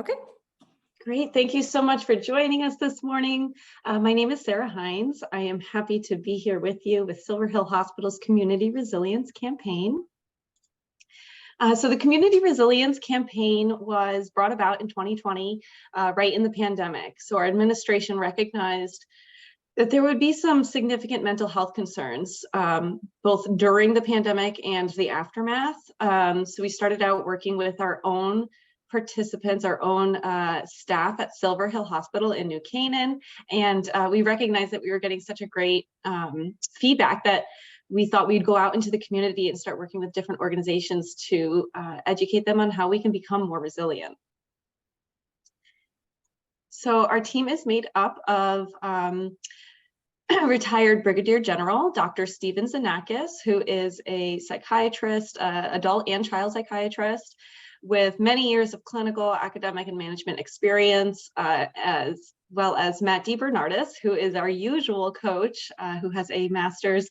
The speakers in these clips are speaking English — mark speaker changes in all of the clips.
Speaker 1: Okay, great. Thank you so much for joining us this morning. My name is Sarah Hines. I am happy to be here with you with Silver Hill Hospital's Community Resilience Campaign. So the Community Resilience Campaign was brought about in 2020, right in the pandemic. So our administration recognized that there would be some significant mental health concerns, both during the pandemic and the aftermath. So we started out working with our own participants, our own staff at Silver Hill Hospital in New Canaan. And we recognized that we were getting such a great feedback that we thought we'd go out into the community and start working with different organizations to educate them on how we can become more resilient. So our team is made up of retired Brigadier General Dr. Stephen Zanakis, who is a psychiatrist, adult and child psychiatrist, with many years of clinical, academic, and management experience, as well as Matt DeBernardis, who is our usual coach, who has a master's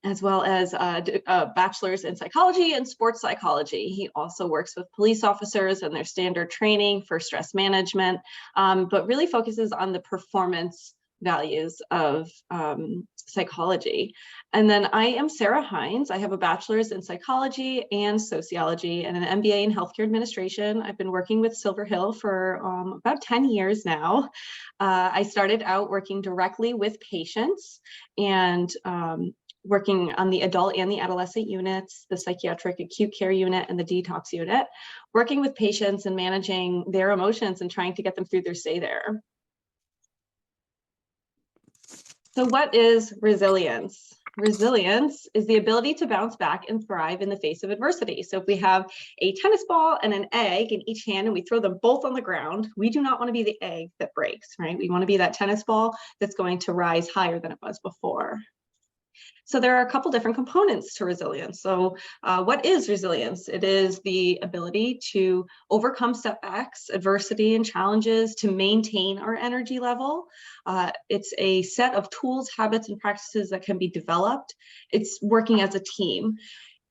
Speaker 1: as well as a bachelor's in psychology and sports psychology. He also works with police officers and their standard training for stress management, but really focuses on the performance values of psychology. And then I am Sarah Hines. I have a bachelor's in psychology and sociology and an MBA in healthcare administration. I've been working with Silver Hill for about 10 years now. I started out working directly with patients and working on the adult and the adolescent units, the psychiatric acute care unit and the detox unit, working with patients and managing their emotions and trying to get them through their stay there. So what is resilience? Resilience is the ability to bounce back and thrive in the face of adversity. So if we have a tennis ball and an egg in each hand and we throw them both on the ground, we do not want to be the egg that breaks, right? We want to be that tennis ball that's going to rise higher than it was before. So there are a couple different components to resilience. So what is resilience? It is the ability to overcome setbacks, adversity, and challenges to maintain our energy level. It's a set of tools, habits, and practices that can be developed. It's working as a team.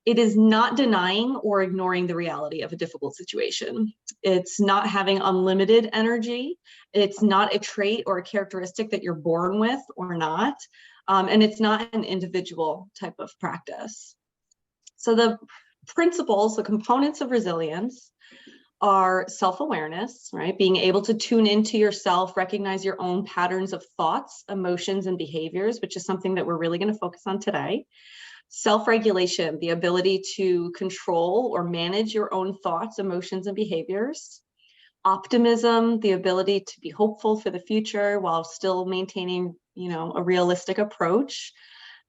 Speaker 1: It is not denying or ignoring the reality of a difficult situation. It's not having unlimited energy. It's not a trait or a characteristic that you're born with or not. And it's not an individual type of practice. So the principles, the components of resilience are self-awareness, right? Being able to tune into yourself, recognize your own patterns of thoughts, emotions, and behaviors, which is something that we're really going to focus on today. Self-regulation, the ability to control or manage your own thoughts, emotions, and behaviors. Optimism, the ability to be hopeful for the future while still maintaining, a realistic approach.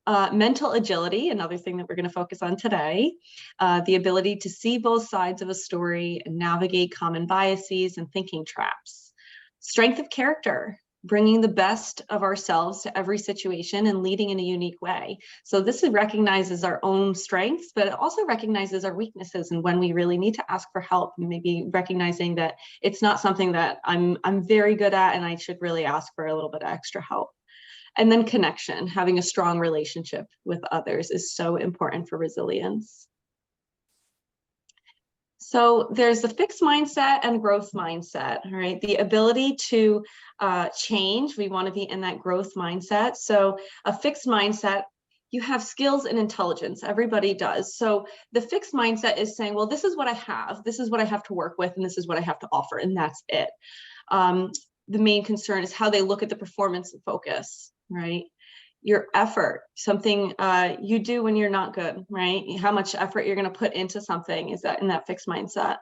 Speaker 1: Mental agility, another thing that we're going to focus on today. The ability to see both sides of a story and navigate common biases and thinking traps. Strength of character, bringing the best of ourselves to every situation and leading in a unique way. So this recognizes our own strengths, but it also recognizes our weaknesses and when we really need to ask for help, and maybe recognizing that it's not something that I'm very good at and I should really ask for a little bit of extra help. And then connection, having a strong relationship with others is so important for resilience. So there's the fixed mindset and growth mindset, right? The ability to change, we want to be in that growth mindset. So a fixed mindset, you have skills and intelligence, everybody does. So the fixed mindset is saying, well, this is what I have to work with, and this is what I have to offer, and that's it. The main concern is how they look at the performance and focus, right? Your effort, something you do when you're not good, right? How much effort you're going to put into something, is that in that fixed mindset.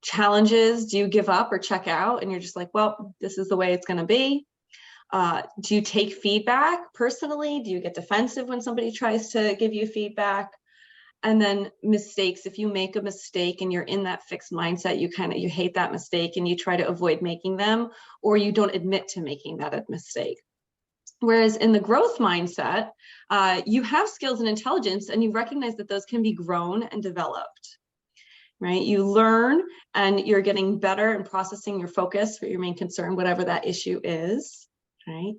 Speaker 1: Challenges, do you give up or check out and you're just like, well, this is the way it's going to be? Do you take feedback personally? Do you get defensive when somebody tries to give you feedback? And then mistakes, if you make a mistake and you're in that fixed mindset, you hate that mistake and you try to avoid making them, or you don't admit to making that mistake. Whereas in the growth mindset, you have skills and intelligence and you recognize that those can be grown and developed, right? You learn and you're getting better and processing your focus for your main concern, whatever that issue is, right?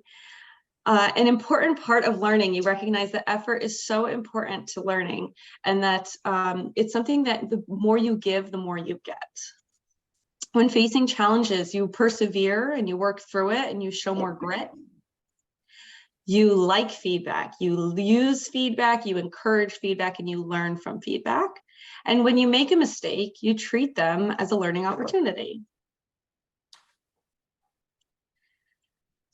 Speaker 1: An important part of learning, you recognize that effort is so important to learning, and that it's something that the more you give, the more you get. When facing challenges, you persevere and you work through it and you show more grit. You like feedback, you use feedback, you encourage feedback, and you learn from feedback. And when you make a mistake, you treat them as a learning opportunity.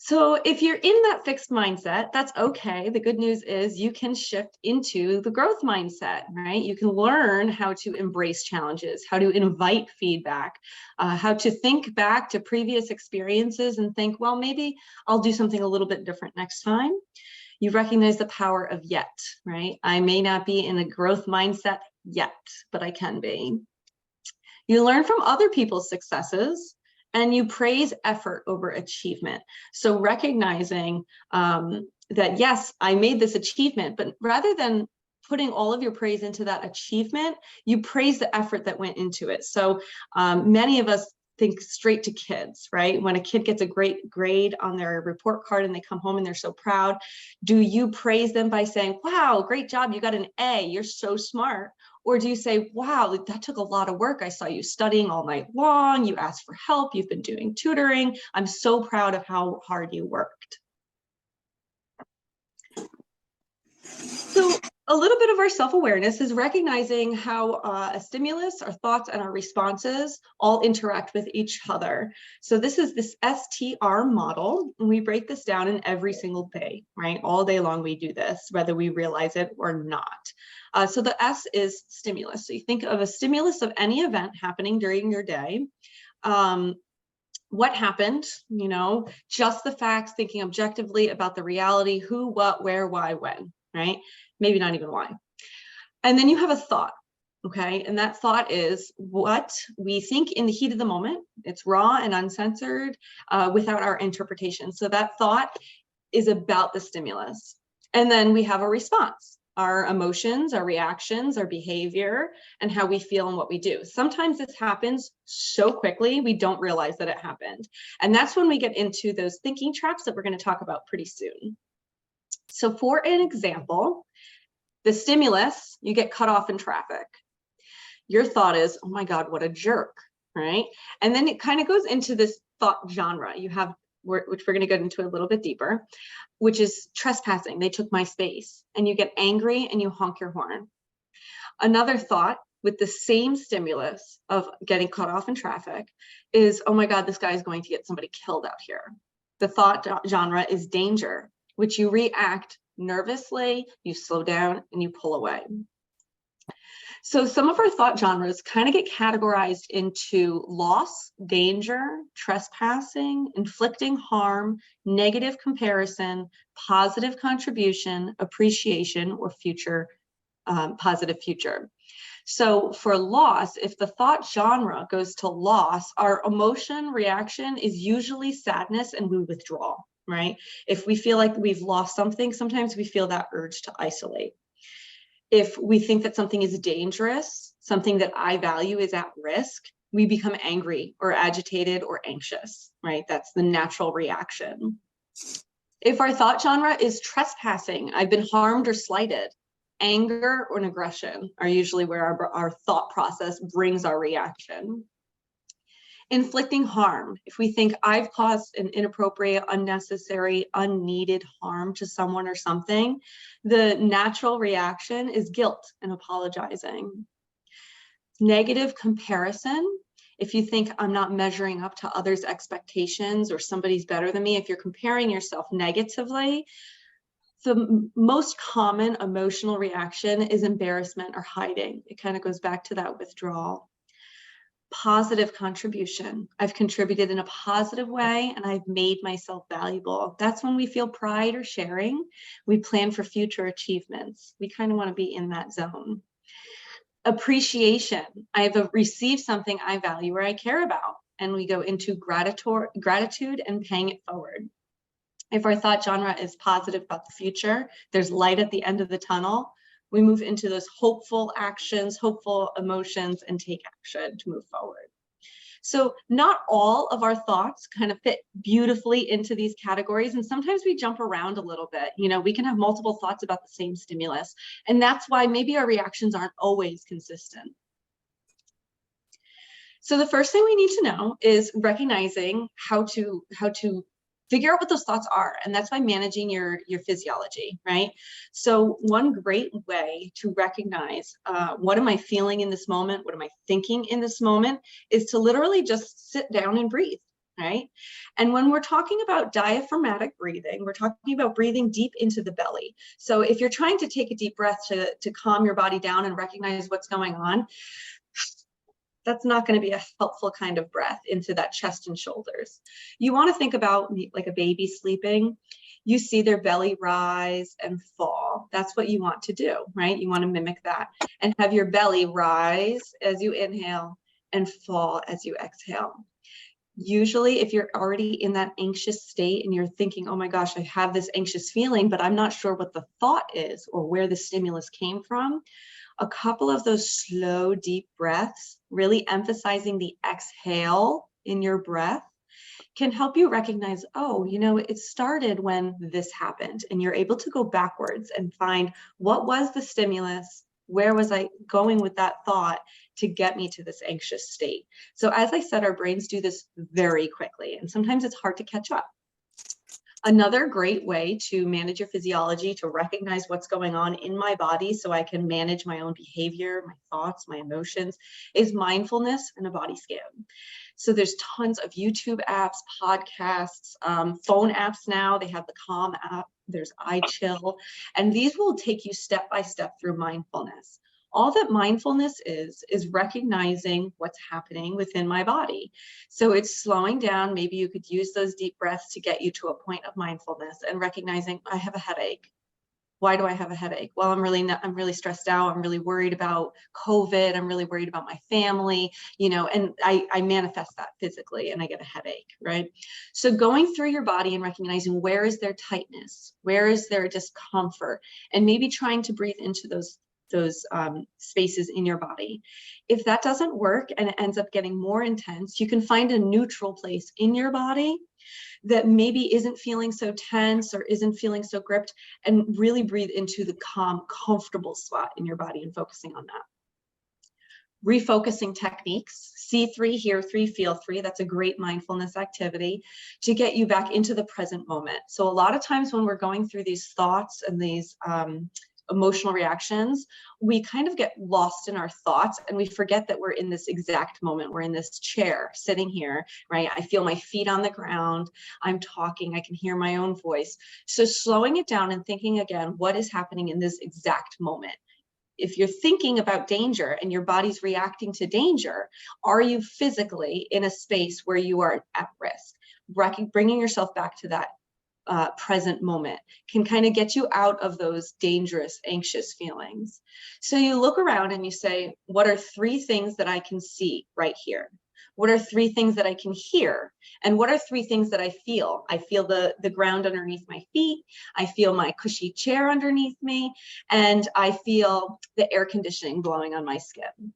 Speaker 1: So if you're in that fixed mindset, that's okay. The good news is you can shift into the growth mindset, right? You can learn how to embrace challenges, how to invite feedback, how to think back to previous experiences and think, well, maybe I'll do something a little bit different next time. You recognize the power of yet, right? I may not be in a growth mindset yet, but I can be. You learn from other people's successes, and you praise effort over achievement. So recognizing that, yes, I made this achievement, but rather than putting all of your praise into that achievement, you praise the effort that went into it. So many of us think straight to kids, right? When a kid gets a great grade on their report card and they come home and they're so proud, do you praise them by saying, wow, great job, you got an A, you're so smart? Or do you say, wow, that took a lot of work. I saw you studying all night long. You asked for help. You've been doing tutoring. I'm so proud of how hard you worked. So a little bit of our self-awareness is recognizing how a stimulus, our thoughts, and our responses all interact with each other. So this is this STR model, and we break this down in every single day, right? All day long we do this, whether we realize it or not. So the S is stimulus. So you think of a stimulus of any event happening during your day. What happened, you know, just the facts, thinking objectively about the reality, who, what, where, why, when, right? Maybe not even why. And then you have a thought, okay? And that thought is what we think in the heat of the moment. It's raw and uncensored without our interpretation. So that thought is about the stimulus. And then we have a response. Our emotions, our reactions, our behavior, and how we feel and what we do. Sometimes this happens so quickly, we don't realize that it happened. And that's when we get into those thinking traps that we're going to talk about pretty soon. So for an example, the stimulus, you get cut off in traffic. Your thought is, oh my God, what a jerk, right? And then it kind of goes into this thought genre. You have, which we're going to get into a little bit deeper, which is trespassing. They took my space. And you get angry and you honk your horn. Another thought with the same stimulus of getting cut off in traffic is, oh my God, this guy is going to get somebody killed out here. The thought genre is danger, which you react nervously, you slow down, and you pull away. So some of our thought genres kind of get categorized into loss, danger, trespassing, inflicting harm, negative comparison, positive contribution, appreciation, or future, positive future. So for loss, if the thought genre goes to loss, our emotion reaction is usually sadness and we withdraw, right? If we feel like we've lost something, sometimes we feel that urge to isolate. If we think that something is dangerous, something that I value is at risk, we become angry or agitated or anxious, right? That's the natural reaction. If our thought genre is trespassing, I've been harmed or slighted, anger or aggression are usually where our thought process brings our reaction. Inflicting harm, if we think I've caused an inappropriate, unnecessary, unneeded harm to someone or something, the natural reaction is guilt and apologizing. Negative comparison, if you think I'm not measuring up to others' expectations or somebody's better than me, if you're comparing yourself negatively, the most common emotional reaction is embarrassment or hiding. It kind of goes back to that withdrawal. Positive contribution. I've contributed in a positive way and I've made myself valuable. That's when we feel pride or sharing. We plan for future achievements. We kind of want to be in that zone. Appreciation. I have received something I value or I care about, and we go into gratitude and paying it forward. If our thought genre is positive about the future, there's light at the end of the tunnel, we move into those hopeful actions, hopeful emotions, and take action to move forward. So not all of our thoughts kind of fit beautifully into these categories. And sometimes we jump around a little bit. You know, we can have multiple thoughts about the same stimulus. And that's why maybe our reactions aren't always consistent. So the first thing we need to know is recognizing how to figure out what those thoughts are. And that's by managing your physiology, right? So one great way to recognize what am I feeling in this moment? What am I thinking in this moment? Is to literally just sit down and breathe, right? And when we're talking about diaphragmatic breathing, we're talking about breathing deep into the belly. So if you're trying to take a deep breath to calm your body down and recognize what's going on, that's not going to be a helpful kind of breath into that chest and shoulders. You want to think about like a baby sleeping. You see their belly rise and fall. That's what you want to do, right? You want to mimic that and have your belly rise as you inhale and fall as you exhale. Usually, if you're already in that anxious state and you're thinking, oh my gosh, I have this anxious feeling, but I'm not sure what the thought is or where the stimulus came from, a couple of those slow, deep breaths, really emphasizing the exhale in your breath, can help you recognize, oh, you know, it started when this happened, and you're able to go backwards and find what was the stimulus, where was I going with that thought to get me to this anxious state. So as I said, our brains do this very quickly, and sometimes it's hard to catch up. Another great way to manage your physiology, to recognize what's going on in my body so I can manage my own behavior, my thoughts, my emotions, is mindfulness and a body scan. So there's tons of YouTube apps, podcasts, phone apps now. They have the Calm app, there's iChill, and these will take you step by step through mindfulness. All that mindfulness is recognizing what's happening within my body. So it's slowing down. Maybe you could use those deep breaths to get you to a point of mindfulness and recognizing, I have a headache. Why do I have a headache? Well, I'm really stressed out. I'm really worried about COVID. I'm really worried about my family, you know, and I manifest that physically and I get a headache, right? So going through your body and recognizing where is there tightness, where is there discomfort, and maybe trying to breathe into those spaces in your body. If that doesn't work and it ends up getting more intense, you can find a neutral place in your body that maybe isn't feeling so tense or isn't feeling so gripped, and really breathe into the calm, comfortable spot in your body and focusing on that. Refocusing techniques, see 3, hear 3, feel 3. That's a great mindfulness activity to get you back into the present moment. So a lot of times when we're going through these thoughts and these emotional reactions, we kind of get lost in our thoughts and we forget that we're in this exact moment. We're in this chair sitting here, right? I feel my feet on the ground. I'm talking. I can hear my own voice. So slowing it down and thinking again, what is happening in this exact moment? If you're thinking about danger and your body's reacting to danger, are you physically in a space where you are at risk? Bringing yourself back to that present moment can kind of get you out of those dangerous, anxious feelings. So you look around and you say, what are 3 things that I can see right here? What are 3 things that I can hear? And what are 3 things that I feel? I feel the ground underneath my feet. I feel my cushy chair underneath me. And I feel the air conditioning blowing on my skin.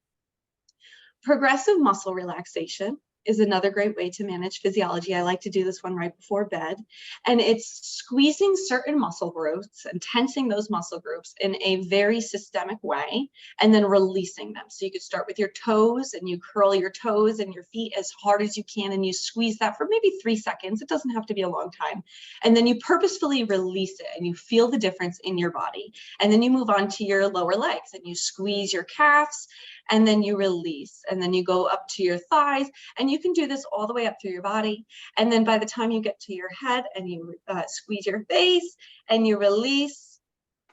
Speaker 1: Progressive muscle relaxation is another great way to manage physiology. I like to do this one right before bed. And it's squeezing certain muscle groups and tensing those muscle groups in a very systemic way, and then releasing them. So you could start with your toes and you curl your toes and your feet as hard as you can, and you squeeze that for maybe 3 seconds. It doesn't have to be a long time. And then you purposefully release it and you feel the difference in your body. And then you move on to your lower legs and you squeeze your calves, and then you release, and then you go up to your thighs, and you can do this all the way up through your body. And then by the time you get to your head and you squeeze your face and you release,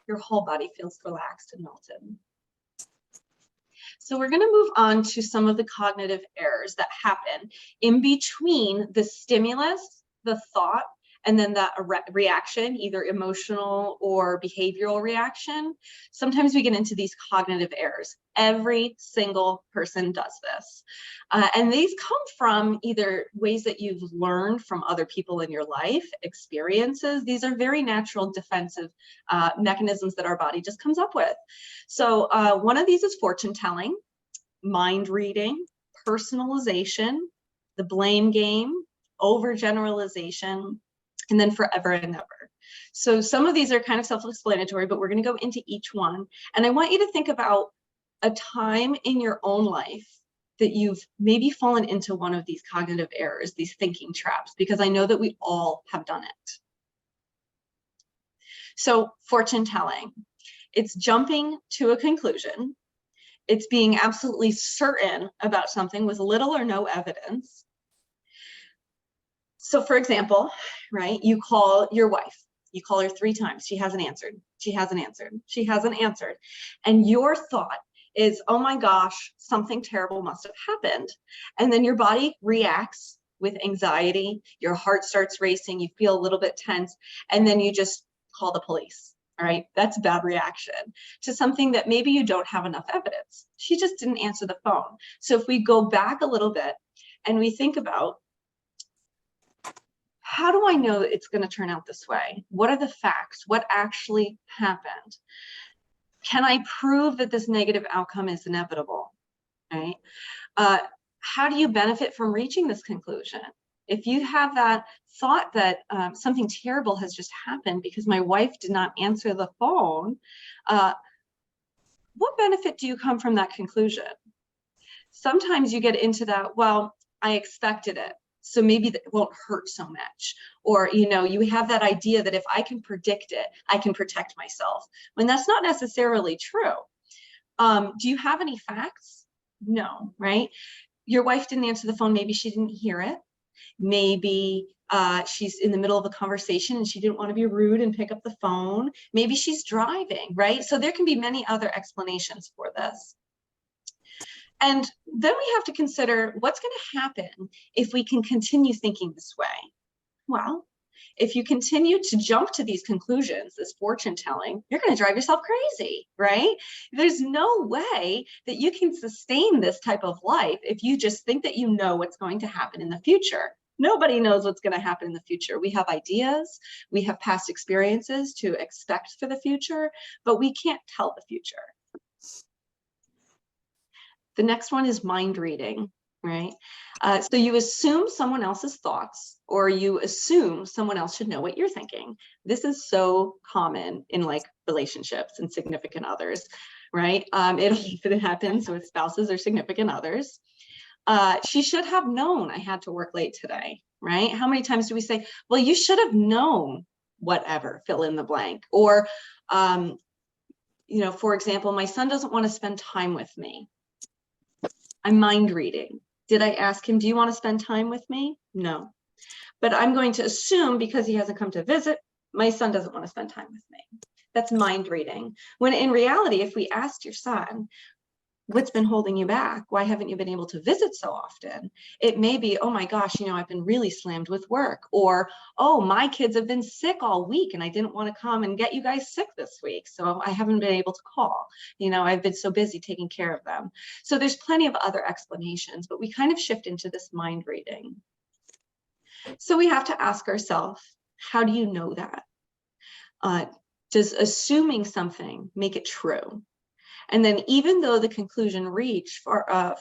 Speaker 1: your whole body feels relaxed and melted. So we're going to move on to some of the cognitive errors that happen in between the stimulus, the thought, and then that reaction, either emotional or behavioral reaction. Sometimes we get into these cognitive errors. Every single person does this. And these come from either ways that you've learned from other people in your life, experiences. These are very natural defensive mechanisms that our body just comes up with. So one of these is fortune telling, mind reading, personalization, the blame game, overgeneralization, and then forever and never. So some of these are kind of self-explanatory, but we're going to go into each one. And I want you to think about a time in your own life that you've maybe fallen into one of these cognitive errors, these thinking traps, because I know that we all have done it. So fortune telling, it's jumping to a conclusion. It's being absolutely certain about something with little or no evidence. So for example, right, you call your wife, you call her 3 times, she hasn't answered, she hasn't answered, she hasn't answered. And your thought is, oh my gosh, something terrible must have happened. And then your body reacts with anxiety, your heart starts racing, you feel a little bit tense, and then you just call the police. All right, that's a bad reaction to something that maybe you don't have enough evidence. She just didn't answer the phone. So if we go back a little bit and we think about, how do I know that it's going to turn out this way? What are the facts? What actually happened? Can I prove that this negative outcome is inevitable? Right? How do you benefit from reaching this conclusion? If you have that thought that something terrible has just happened because my wife did not answer the phone, what benefit do you come from that conclusion? Sometimes you get into that, well, I expected it, so maybe that won't hurt so much. Or, you know, you have that idea that if I can predict it, I can protect myself, when that's not necessarily true. Do you have any facts? No, right? Your wife didn't answer the phone, maybe she didn't hear it. Maybe she's in the middle of a conversation and she didn't want to be rude and pick up the phone. Maybe she's driving, right? So there can be many other explanations for this. And then we have to consider what's going to happen if we can continue thinking this way. Well, if you continue to jump to these conclusions, this fortune telling, you're going to drive yourself crazy, right? There's no way that you can sustain this type of life if you just think that you know what's going to happen in the future. Nobody knows what's going to happen in the future. We have ideas, we have past experiences to expect for the future, but we can't tell the future. The next one is mind reading, right? So you assume someone else's thoughts, or you assume someone else should know what you're thinking. This is so common in like relationships and significant others, right? It often happens with spouses or significant others. She should have known I had to work late today, right? How many times do we say, well, you should have known whatever, fill in the blank. Or, you know, for example, my son doesn't want to spend time with me. I'm mind reading. Did I ask him, do you want to spend time with me? No. But I'm going to assume because he hasn't come to visit, my son doesn't want to spend time with me. That's mind reading. When in reality, if we asked your son, what's been holding you back? Why haven't you been able to visit so often? It may be, oh my gosh, you know, I've been really slammed with work. Or, oh, my kids have been sick all week and I didn't want to come and get you guys sick this week, so I haven't been able to call. You know, I've been so busy taking care of them. So there's plenty of other explanations, but we kind of shift into this mind reading. So we have to ask ourselves, how do you know that? Does assuming something make it true? And then even though the conclusion reached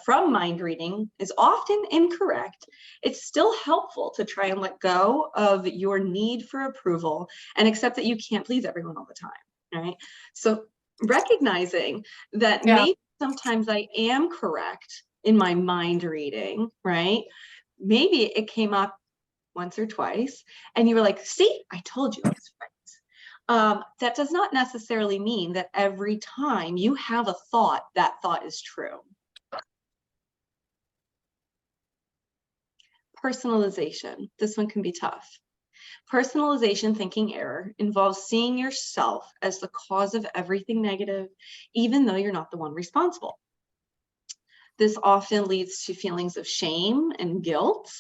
Speaker 1: from mind reading is often incorrect, it's still helpful to try and let go of your need for approval and accept that you can't please everyone all the time, right? So recognizing that maybe sometimes I am correct in my mind reading, right? Maybe it came up once or twice and you were like, see, I told you I was right. That does not necessarily mean that every time you have a thought, that thought is true. Personalization. This one can be tough. Personalization thinking error involves seeing yourself as the cause of everything negative, even though you're not the one responsible. This often leads to feelings of shame and guilt.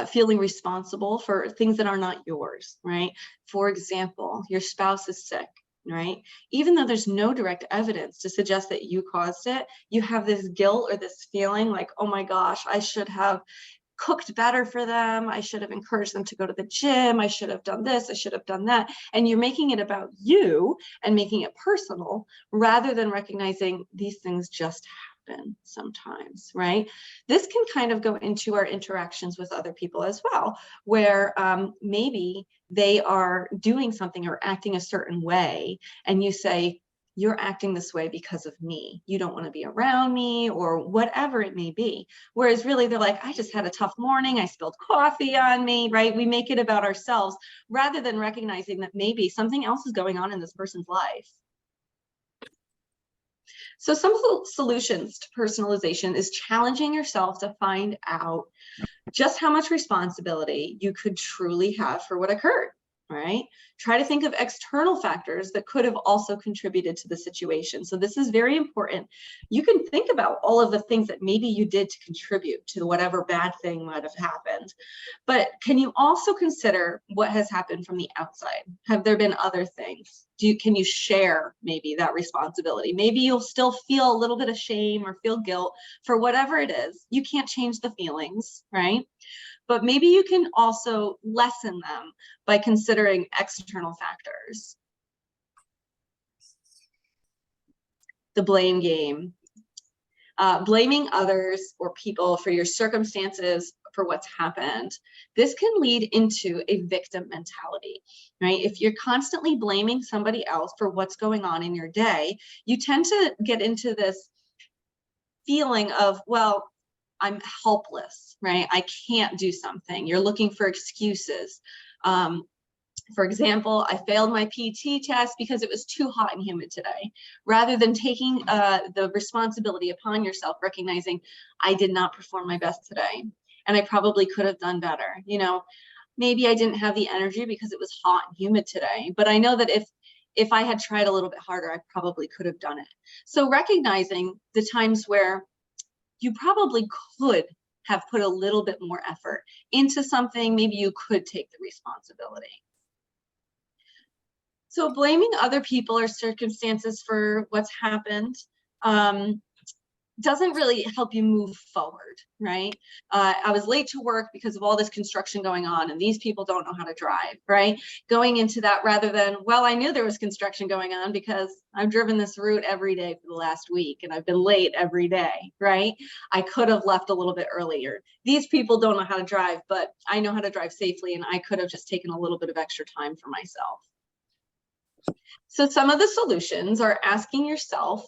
Speaker 1: Feeling responsible for things that are not yours, right? For example, your spouse is sick, right? Even though there's no direct evidence to suggest that you caused it, you have this guilt or this feeling like, oh my gosh, I should have cooked better for them. I should have encouraged them to go to the gym. I should have done this. I should have done that. And you're making it about you and making it personal rather than recognizing these things just happen sometimes, right? This can kind of go into our interactions with other people as well, where maybe they are doing something or acting a certain way, and you say, you're acting this way because of me. You don't want to be around me, or whatever it may be. Whereas really they're like, I just had a tough morning. I spilled coffee on me, right? We make it about ourselves rather than recognizing that maybe something else is going on in this person's life. So some solutions to personalization is challenging yourself to find out just how much responsibility you could truly have for what occurred, right? Try to think of external factors that could have also contributed to the situation. So this is very important. You can think about all of the things that maybe you did to contribute to whatever bad thing might have happened. But can you also consider what has happened from the outside? Have there been other things? Can you share maybe that responsibility? Maybe you'll still feel a little bit of shame or feel guilt for whatever it is. You can't change the feelings, right? But maybe you can also lessen them by considering external factors. The blame game. Blaming others or people for your circumstances, for what's happened. This can lead into a victim mentality, right? If you're constantly blaming somebody else for what's going on in your day, you tend to get into this feeling of, well, I'm helpless, right? I can't do something. You're looking for excuses. For example, I failed my PT test because it was too hot and humid today. Rather than taking the responsibility upon yourself, recognizing I did not perform my best today, and I probably could have done better. You know, maybe I didn't have the energy because it was hot and humid today, but I know that if I had tried a little bit harder, I probably could have done it. So recognizing the times where you probably could have put a little bit more effort into something, maybe you could take the responsibility. So blaming other people or circumstances for what's happened doesn't really help you move forward, right? I was late to work because of all this construction going on, and these people don't know how to drive, right? Going into that rather than, well, I knew there was construction going on because I've driven this route every day for the last week and I've been late every day, right? I could have left a little bit earlier. These people don't know how to drive, but I know how to drive safely, and I could have just taken a little bit of extra time for myself. So some of the solutions are asking yourself,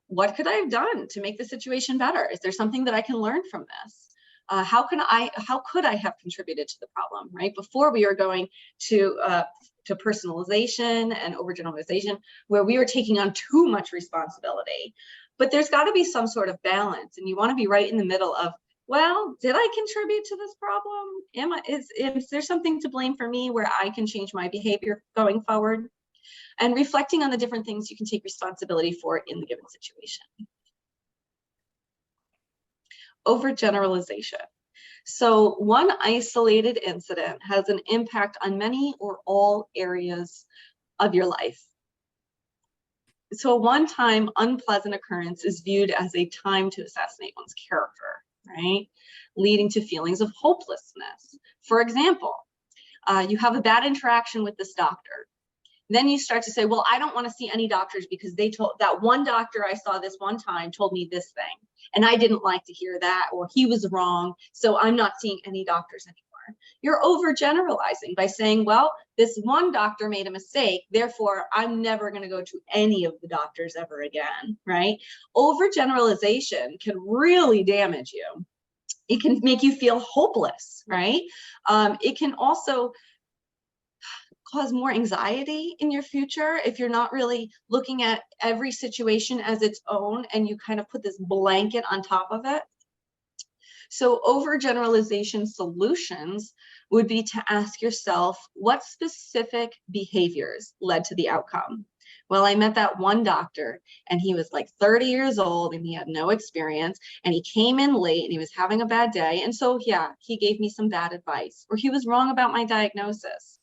Speaker 1: what could I have done to make the situation better? Is there something that I can learn from this? How could I have contributed to the problem, right? Before we were going to personalization and overgeneralization, where we were taking on too much responsibility. But there's got to be some sort of balance, and you want to be right in the middle of, well, did I contribute to this problem? Is there something to blame for me where I can change my behavior going forward? And reflecting on the different things you can take responsibility for in the given situation. Overgeneralization. So one isolated incident has an impact on many or all areas of your life. So a one-time unpleasant occurrence is viewed as a time to assassinate one's character, right? Leading to feelings of hopelessness. For example, you have a bad interaction with this doctor. Then you start to say, well, I don't want to see any doctors because they told that one doctor I saw this one time told me this thing, and I didn't like to hear that, or he was wrong, so I'm not seeing any doctors anymore. You're overgeneralizing by saying, well, this one doctor made a mistake, therefore I'm never going to go to any of the doctors ever again, right? Overgeneralization can really damage you. It can make you feel hopeless, right? It can also cause more anxiety in your future if you're not really looking at every situation as its own and you kind of put this blanket on top of it. So overgeneralization solutions would be to ask yourself, what specific behaviors led to the outcome? Well, I met that one doctor and he was like 30 years old and he had no experience, and he came in late and he was having a bad day. And so, yeah, he gave me some bad advice, or he was wrong about my diagnosis.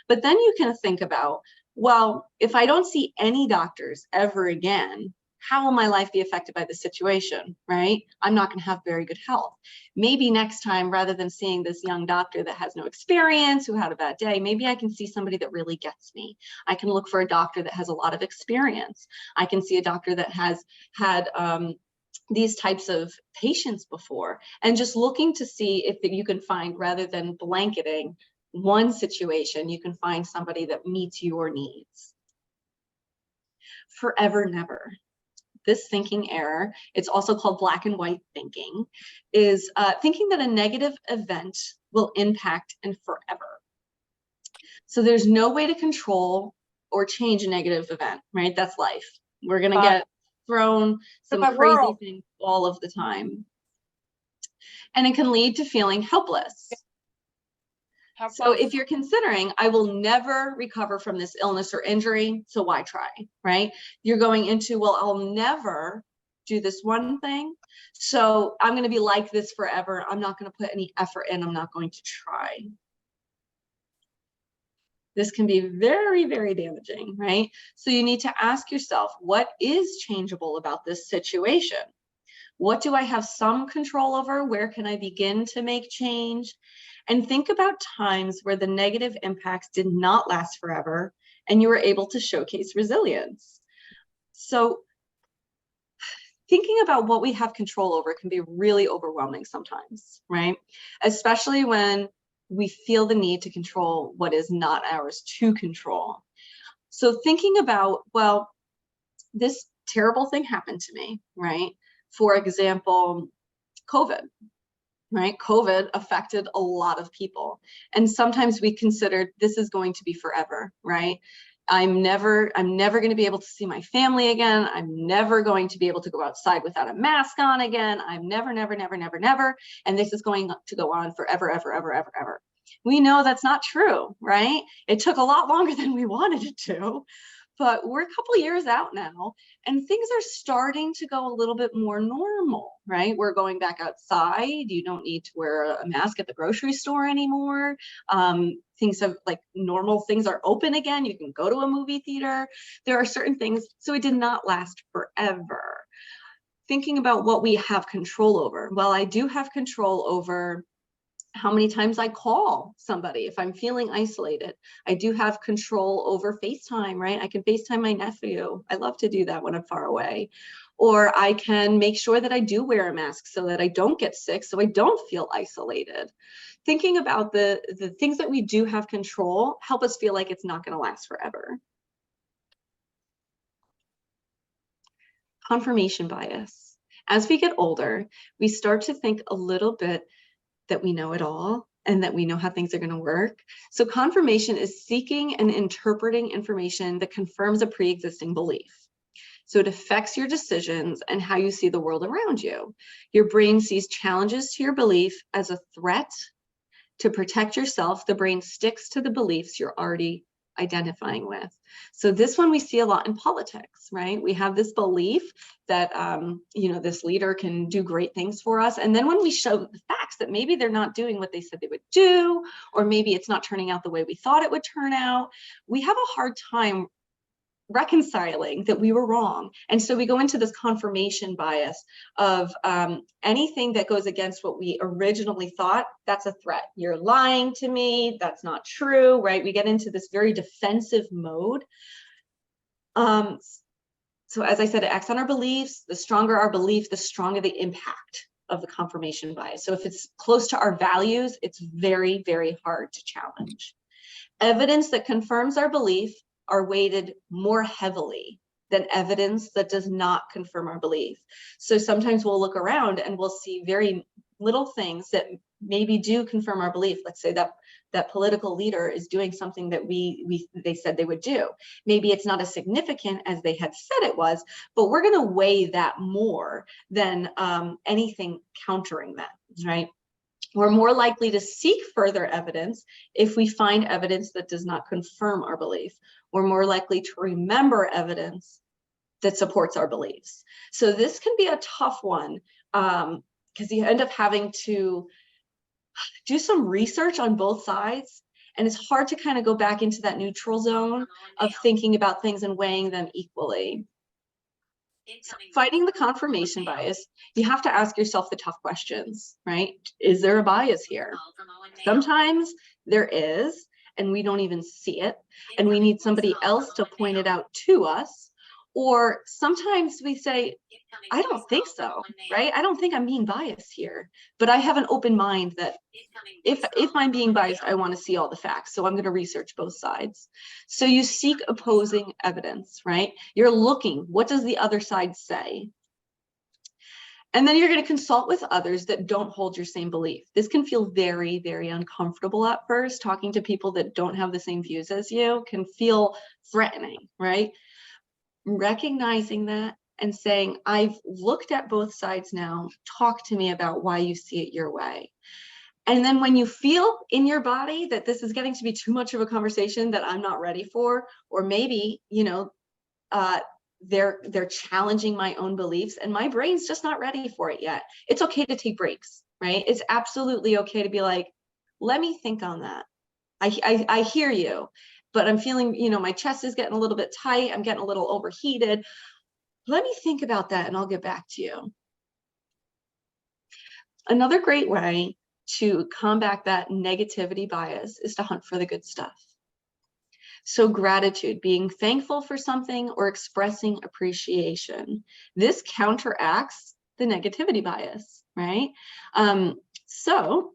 Speaker 1: But then you can think about, well, if I don't see any doctors ever again, how will my life be affected by the situation, right? I'm not going to have very good health. Maybe next time, rather than seeing this young doctor that has no experience, who had a bad day, maybe I can see somebody that really gets me. I can look for a doctor that has a lot of experience. I can see a doctor that has had these types of patients before, and just looking to see if you can find, rather than blanketing one situation, you can find somebody that meets your needs. Forever never. This thinking error, it's also called black and white thinking, is thinking that a negative event will impact and forever. So there's no way to control or change a negative event, right? That's life. We're gonna get thrown some crazy things all of the time. And it can lead to feeling helpless. So if you're considering, I will never recover from this illness or injury, so why try, right? You're going into, well, I'll never do this one thing, so I'm going to be like this forever. I'm not going to put any effort in. I'm not going to try. This can be very, very damaging, right? So you need to ask yourself, what is changeable about this situation? What do I have some control over? Where can I begin to make change? And think about times where the negative impacts did not last forever and you were able to showcase resilience. So thinking about what we have control over can be really overwhelming sometimes, right? Especially when we feel the need to control what is not ours to control. So thinking about, well, this terrible thing happened to me, right? For example, COVID, right? COVID affected a lot of people. And sometimes we considered this is going to be forever, right? I'm never going to be able to see my family again. I'm never going to be able to go outside without a mask on again. I'm never. And this is going to go on forever, ever. We know that's not true, right? It took a lot longer than we wanted it to, but we're a couple of years out now and things are starting to go a little bit more normal, right? We're going back outside. You don't need to wear a mask at the grocery store anymore. Things have, like, normal things are open again. You can go to a movie theater. There are certain things, so it did not last forever. Thinking about what we have control over. Well, I do have control over how many times I call somebody if I'm feeling isolated. I do have control over FaceTime, right? I can FaceTime my nephew. I love to do that when I'm far away. Or I can make sure that I do wear a mask so that I don't get sick, so I don't feel isolated. Thinking about the things that we do have control help us feel like it's not going to last forever. Confirmation bias. As we get older, we start to think a little bit that we know it all and that we know how things are going to work. So confirmation is seeking and interpreting information that confirms a pre-existing belief. So it affects your decisions and how you see the world around you. Your brain sees challenges to your belief as a threat. To protect yourself, the brain sticks to the beliefs you're already identifying with. So this one we see a lot in politics, right? We have this belief that, this leader can do great things for us. And then when we show the facts that maybe they're not doing what they said they would do, or maybe it's not turning out the way we thought it would turn out, we have a hard time reconciling that we were wrong. And so we go into this confirmation bias of anything that goes against what we originally thought, that's a threat. You're lying to me, that's not true, right? We get into this very defensive mode. So as I said, it acts on our beliefs. The stronger our belief, the stronger the impact of the confirmation bias. So if it's close to our values, it's very, very hard to challenge. Evidence that confirms our belief are weighted more heavily than evidence that does not confirm our belief. So sometimes we'll look around and we'll see very little things that maybe do confirm our belief. Let's say that political leader is doing something that they said they would do. Maybe it's not as significant as they had said it was, but we're going to weigh that more than anything countering that, right? We're more likely to seek further evidence if we find evidence that does not confirm our belief. We're more likely to remember evidence that supports our beliefs. So this can be a tough one because you end up having to do some research on both sides. And it's hard to kind of go back into that neutral zone of thinking about things and weighing them equally. So fighting the confirmation bias, you have to ask yourself the tough questions, right? Is there a bias here? Sometimes there is, and we don't even see it, and we need somebody else to point it out to us. Or sometimes we say, I don't think so, right? I don't think I'm being biased here, but I have an open mind that if I'm being biased, I want to see all the facts. So I'm going to research both sides. So you seek opposing evidence, right? You're looking, what does the other side say? And then you're going to consult with others that don't hold your same belief. This can feel very, very uncomfortable at first. Talking to people that don't have the same views as you can feel threatening, right? Recognizing that and saying, I've looked at both sides now. Talk to me about why you see it your way. And then when you feel in your body that this is getting to be too much of a conversation that I'm not ready for, or maybe, you know, they're challenging my own beliefs and my brain's just not ready for it yet. It's okay to take breaks, right? It's absolutely okay to be like, let me think on that. I hear you, but I'm feeling, you know, my chest is getting a little bit tight. I'm getting a little overheated. Let me think about that and I'll get back to you. Another great way to combat that negativity bias is to hunt for the good stuff. So gratitude, being thankful for something or expressing appreciation. This counteracts the negativity bias, right? So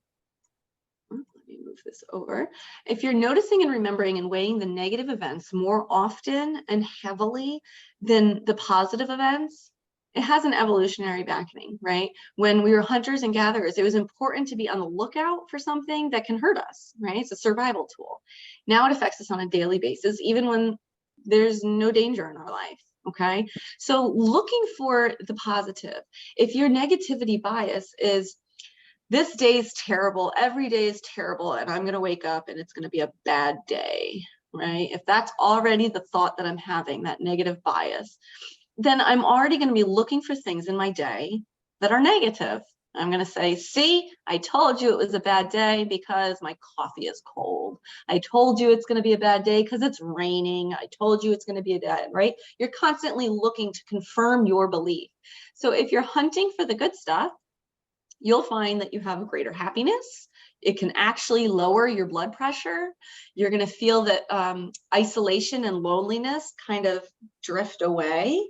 Speaker 1: let me move this over. If you're noticing and remembering and weighing the negative events more often and heavily than the positive events, it has an evolutionary backing, right? When we were hunters and gatherers, it was important to be on the lookout for something that can hurt us, right? It's a survival tool. Now it affects us on a daily basis, even when there's no danger in our life, okay? So looking for the positive. If your negativity bias is, this day is terrible, every day is terrible, and I'm gonna wake up and it's gonna be a bad day, right? If that's already the thought that I'm having, that negative bias, then I'm already going to be looking for things in my day that are negative. I'm going to say, see, I told you it was a bad day because my coffee is cold. I told you it's going to be a bad day because it's raining. I told you it's going to be a bad, right? You're constantly looking to confirm your belief. So if you're hunting for the good stuff, you'll find that you have a greater happiness. It can actually lower your blood pressure. You're going to feel that isolation and loneliness kind of drift away.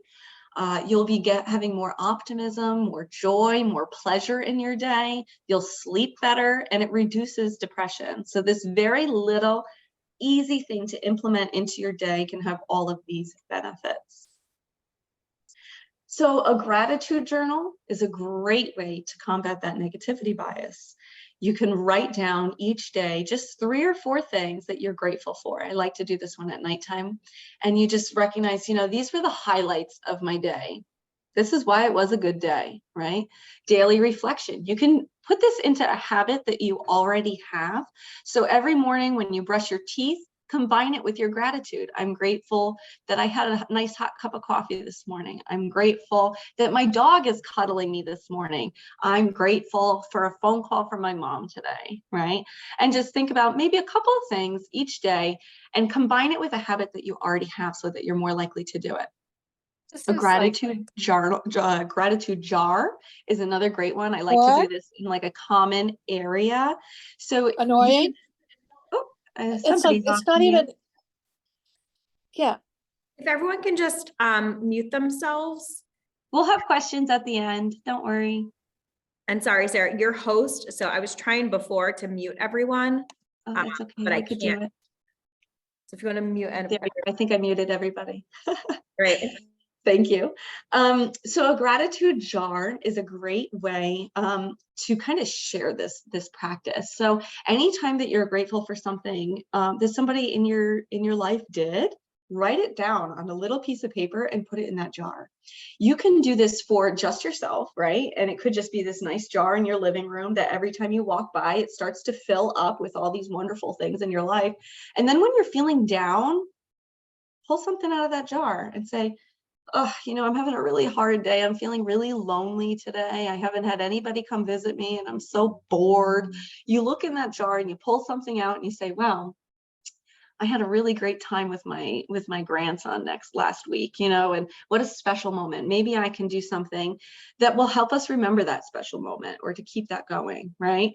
Speaker 1: You'll be having more optimism, more joy, more pleasure in your day. You'll sleep better, and it reduces depression. So this very little easy thing to implement into your day can have all of these benefits. So a gratitude journal is a great way to combat that negativity bias. You can write down each day just 3 or 4 things that you're grateful for. I like to do this one at nighttime. And you just recognize, you know, these were the highlights of my day. This is why it was a good day, right? Daily reflection. You can put this into a habit that you already have. So every morning when you brush your teeth, combine it with your gratitude. I'm grateful that I had a nice hot cup of coffee this morning. I'm grateful that my dog is cuddling me this morning. I'm grateful for a phone call from my mom today, right? And just think about maybe a couple of things each day and combine it with a habit that you already have so that you're more likely to do it. A gratitude jar, gratitude jar is another great one. I like to do this in like a common area. So
Speaker 2: annoying.
Speaker 1: it's
Speaker 2: like, it's not even, yeah.
Speaker 3: If everyone can just mute themselves.
Speaker 1: We'll have questions at the end, don't worry.
Speaker 3: And sorry, Sarah, your host. So I was trying before to mute everyone.
Speaker 1: Oh, that's okay,
Speaker 3: but I
Speaker 1: could
Speaker 3: can't.
Speaker 1: do it.
Speaker 3: So if you want to mute, and
Speaker 1: I think I muted everybody.
Speaker 3: Great.
Speaker 1: Thank you. So a gratitude jar is a great way to kind of share this practice. So anytime that you're grateful for something that somebody in your life did, write it down on a little piece of paper and put it in that jar. You can do this for just yourself, right? And it could just be this nice jar in your living room that every time you walk by, it starts to fill up with all these wonderful things in your life. And then when you're feeling down, pull something out of that jar and say, oh, you know, I'm having a really hard day. I'm feeling really lonely today. I haven't had anybody come visit me and I'm so bored. You look in that jar and you pull something out and you say, wow, I had a really great time with my grandson last week, you know, and what a special moment. Maybe I can do something that will help us remember that special moment or to keep that going, right?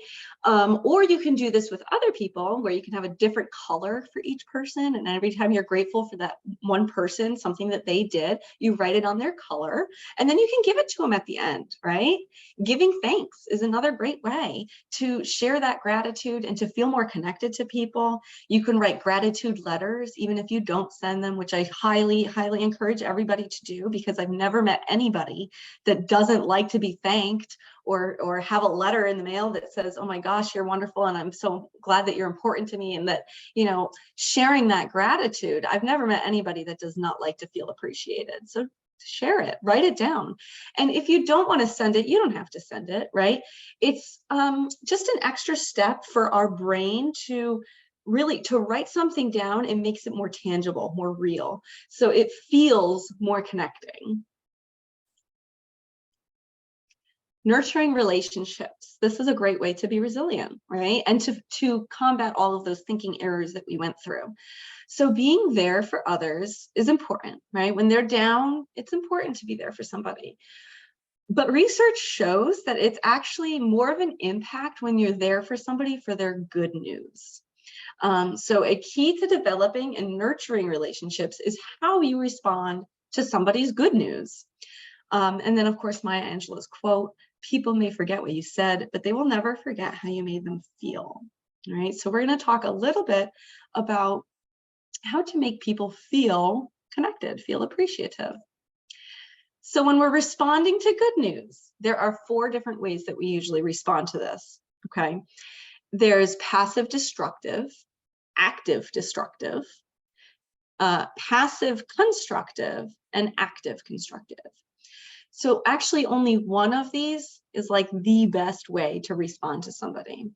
Speaker 1: Or you can do this with other people where you can have a different color for each person. And every time you're grateful for that one person, something that they did, you write it on their color, and then you can give it to them at the end, right? Giving thanks is another great way to share that gratitude and to feel more connected to people. You can write gratitude letters, even if you don't send them, which I highly, highly encourage everybody to do, because I've never met anybody that doesn't like to be thanked or have a letter in the mail that says, oh my gosh, you're wonderful. And I'm so glad that you're important to me. And that, you know, sharing that gratitude, I've never met anybody that does not like to feel appreciated. So share it, write it down. And if you don't want to send it, you don't have to send it, right? It's just an extra step for our brain to really to write something down. It makes it more tangible, more real. So it feels more connecting. Nurturing relationships. This is a great way to be resilient, right? And to combat all of those thinking errors that we went through. So being there for others is important, right? When they're down, it's important to be there for somebody. But research shows that it's actually more of an impact when you're there for somebody for their good news. So a key to developing and nurturing relationships is how you respond to somebody's good news. And then, of course, Maya Angelou's quote, people may forget what you said, but they will never forget how you made them feel. All right, so we're going to talk a little bit about how to make people feel connected, feel appreciative. So when we're responding to good news, there are 4 different ways that we usually respond to this, okay? There's passive destructive, active destructive, passive constructive, and active constructive. So actually only one of these is like the best way to respond to somebody.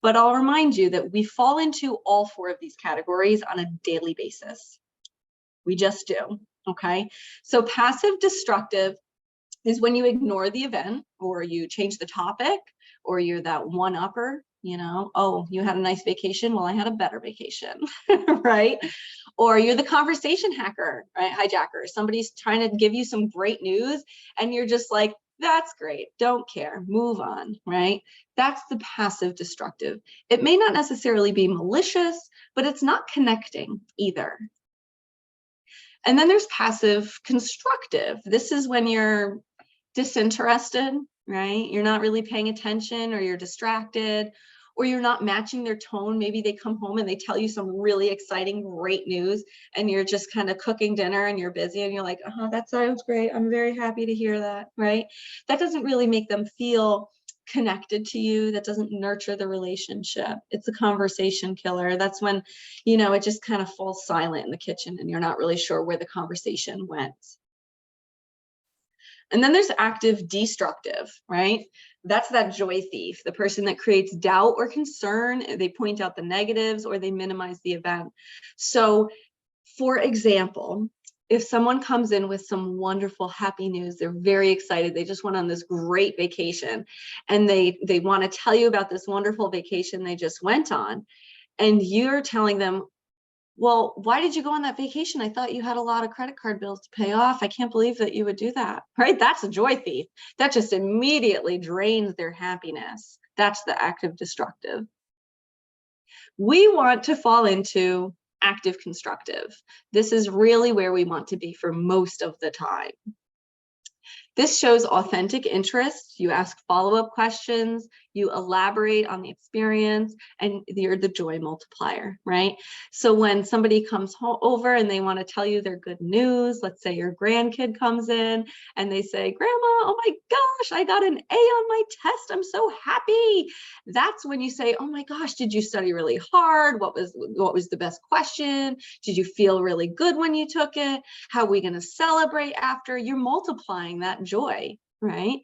Speaker 1: But I'll remind you that we fall into all 4 of these categories on a daily basis. We just do, okay? So passive destructive is when you ignore the event, or you change the topic, or you're that one-upper, you know, oh, you had a nice vacation, well, I had a better vacation, right? Or you're the conversation hacker, right? Hijacker. Somebody's trying to give you some great news and you're just like, that's great, don't care, move on, right? That's the passive destructive. It may not necessarily be malicious, but it's not connecting either. And then there's passive constructive. This is when you're disinterested, right? You're not really paying attention, or you're distracted, or you're not matching their tone. Maybe they come home and they tell you some really exciting, great news, and you're just kind of cooking dinner and you're busy and you're like, that sounds great. I'm very happy to hear that, right? That doesn't really make them feel connected to you. That doesn't nurture the relationship. It's a conversation killer. That's when, you know, it just kind of falls silent in the kitchen and you're not really sure where the conversation went. And then there's active destructive, right? That's that joy thief, the person that creates doubt or concern. They point out the negatives or they minimize the event. So for example, if someone comes in with some wonderful, happy news, they're very excited, they just went on this great vacation, and they want to tell you about this wonderful vacation they just went on, and you're telling them, well, why did you go on that vacation? I thought you had a lot of credit card bills to pay off. I can't believe that you would do that, right? That's a joy thief. That just immediately drains their happiness. That's the active destructive. We want to fall into active constructive. This is really where we want to be for most of the time. This shows authentic interest. You ask follow-up questions, you elaborate on the experience, and you're the joy multiplier, right? So when somebody comes over and they want to tell you their good news, let's say your grandkid comes in and they say, Grandma, oh my gosh, I got an A on my test. I'm so happy. That's when you say, oh my gosh, did you study really hard? What was the best question? Did you feel really good when you took it? How are we going to celebrate after? You're multiplying that joy, right?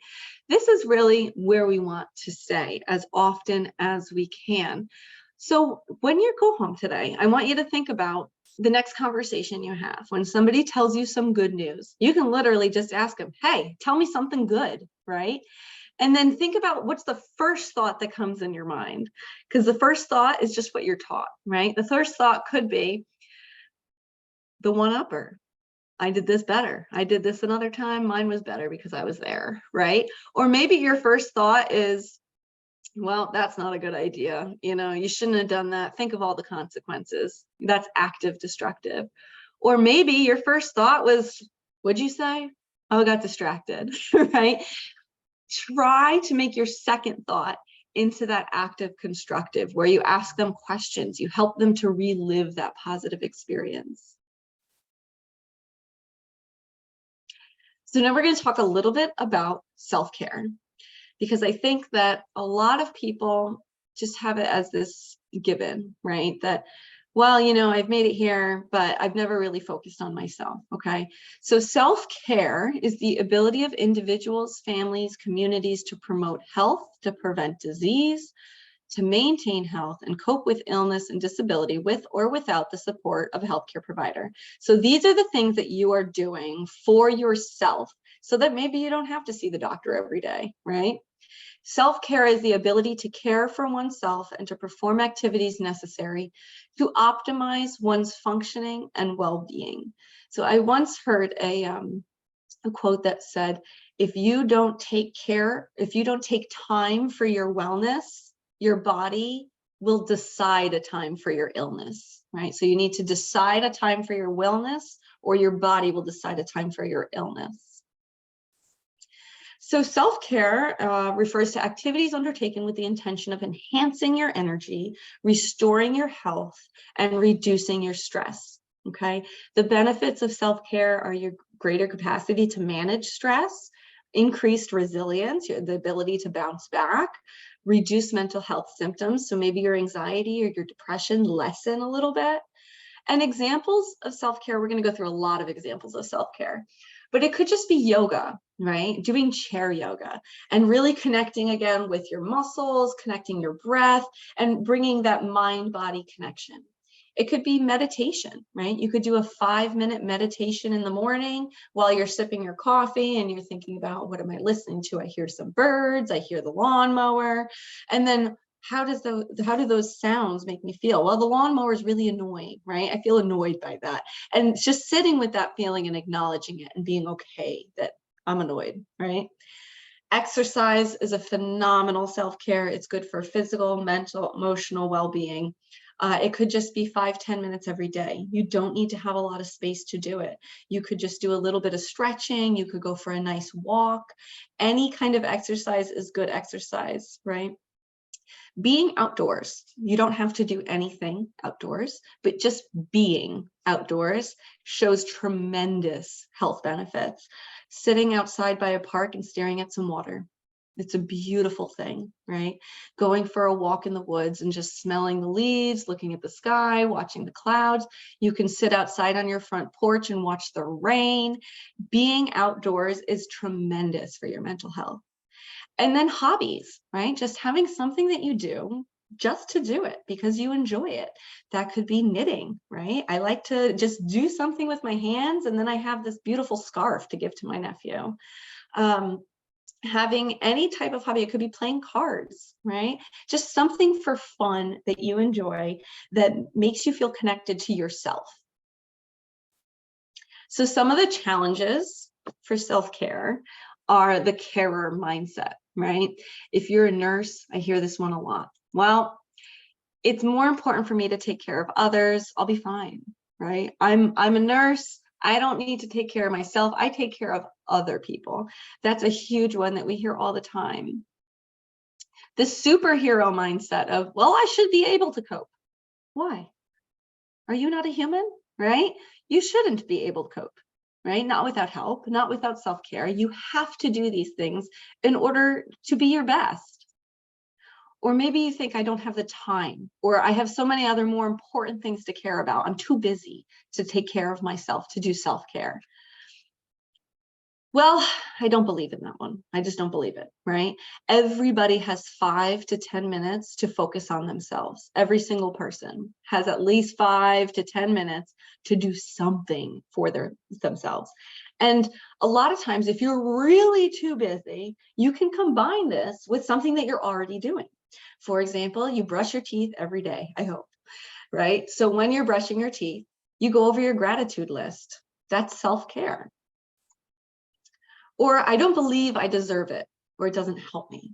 Speaker 1: This is really where we want to stay as often as we can. So when you go home today, I want you to think about the next conversation you have. When somebody tells you some good news, you can literally just ask them, hey, tell me something good, right? And then think about what's the first thought that comes in your mind, because the first thought is just what you're taught, right? The first thought could be the one-upper. I did this better. I did this another time. Mine was better because I was there, right? Or maybe your first thought is, well, that's not a good idea. You know, you shouldn't have done that. Think of all the consequences. That's active destructive. Or maybe your first thought was, what'd you say? Oh, I got distracted, right? Try to make your second thought into that active constructive, where you ask them questions, you help them to relive that positive experience. So now we're going to talk a little bit about self-care, because I think that a lot of people just have it as this given, right? That, well, you know, I've made it here, but I've never really focused on myself, okay? So self-care is the ability of individuals, families, communities to promote health, to prevent disease, to maintain health, and cope with illness and disability with or without the support of a healthcare provider. So these are the things that you are doing for yourself so that maybe you don't have to see the doctor every day, right? Self-care is the ability to care for oneself and to perform activities necessary to optimize one's functioning and well-being. So I once heard a quote that said, if you don't take time for your wellness, your body will decide a time for your illness, right? So you need to decide a time for your wellness, or your body will decide a time for your illness. So self-care refers to activities undertaken with the intention of enhancing your energy, restoring your health, and reducing your stress, okay? The benefits of self-care are your greater capacity to manage stress, increased resilience, the ability to bounce back, reduce mental health symptoms. So maybe your anxiety or your depression lessen a little bit. And examples of self-care, we're going to go through a lot of examples of self-care, but it could just be yoga, right? Doing chair yoga and really connecting again with your muscles, connecting your breath, and bringing that mind-body connection. It could be meditation, right? You could do a 5-minute meditation in the morning while you're sipping your coffee and you're thinking about, what am I listening to? I hear some birds, I hear the lawnmower, and then how do those sounds make me feel? Well, the lawnmower is really annoying, right? I feel annoyed by that. And just sitting with that feeling and acknowledging it and being okay that I'm annoyed, right? Exercise is a phenomenal self-care. It's good for physical, mental, emotional well-being. It could just be 5-10 minutes every day. You don't need to have a lot of space to do it. You could just do a little bit of stretching. You could go for a nice walk. Any kind of exercise is good exercise, right? Being outdoors, you don't have to do anything outdoors, but just being outdoors shows tremendous health benefits. Sitting outside by a park and staring at some water, it's a beautiful thing, right? Going for a walk in the woods and just smelling the leaves, looking at the sky, watching the clouds. You can sit outside on your front porch and watch the rain. Being outdoors is tremendous for your mental health. And then hobbies, right? Just having something that you do just to do it because you enjoy it. That could be knitting, right? I like to just do something with my hands, and then I have this beautiful scarf to give to my nephew. Having any type of hobby, it could be playing cards, right? Just something for fun that you enjoy that makes you feel connected to yourself. So some of the challenges for self-care are the carer mindset, right? If you're a nurse, I hear this one a lot. Well, it's more important for me to take care of others. I'll be fine, right? I'm a nurse. I don't need to take care of myself. I take care of other people. That's a huge one that we hear all the time. The superhero mindset of, well, I should be able to cope. Why? Are you not a human, right? You shouldn't be able to cope, right? Not without help, not without self-care. You have to do these things in order to be your best. Or maybe you think, I don't have the time, or I have so many other more important things to care about. I'm too busy to take care of myself, to do self-care. Well, I don't believe in that one. I just don't believe it, right? Everybody has 5 to 10 minutes to focus on themselves. Every single person has at least 5 to 10 minutes to do something for themselves. And a lot of times, if you're really too busy, you can combine this with something that you're already doing. For example, you brush your teeth every day, I hope, right? So when you're brushing your teeth, you go over your gratitude list. That's self-care. Or I don't believe I deserve it, or it doesn't help me.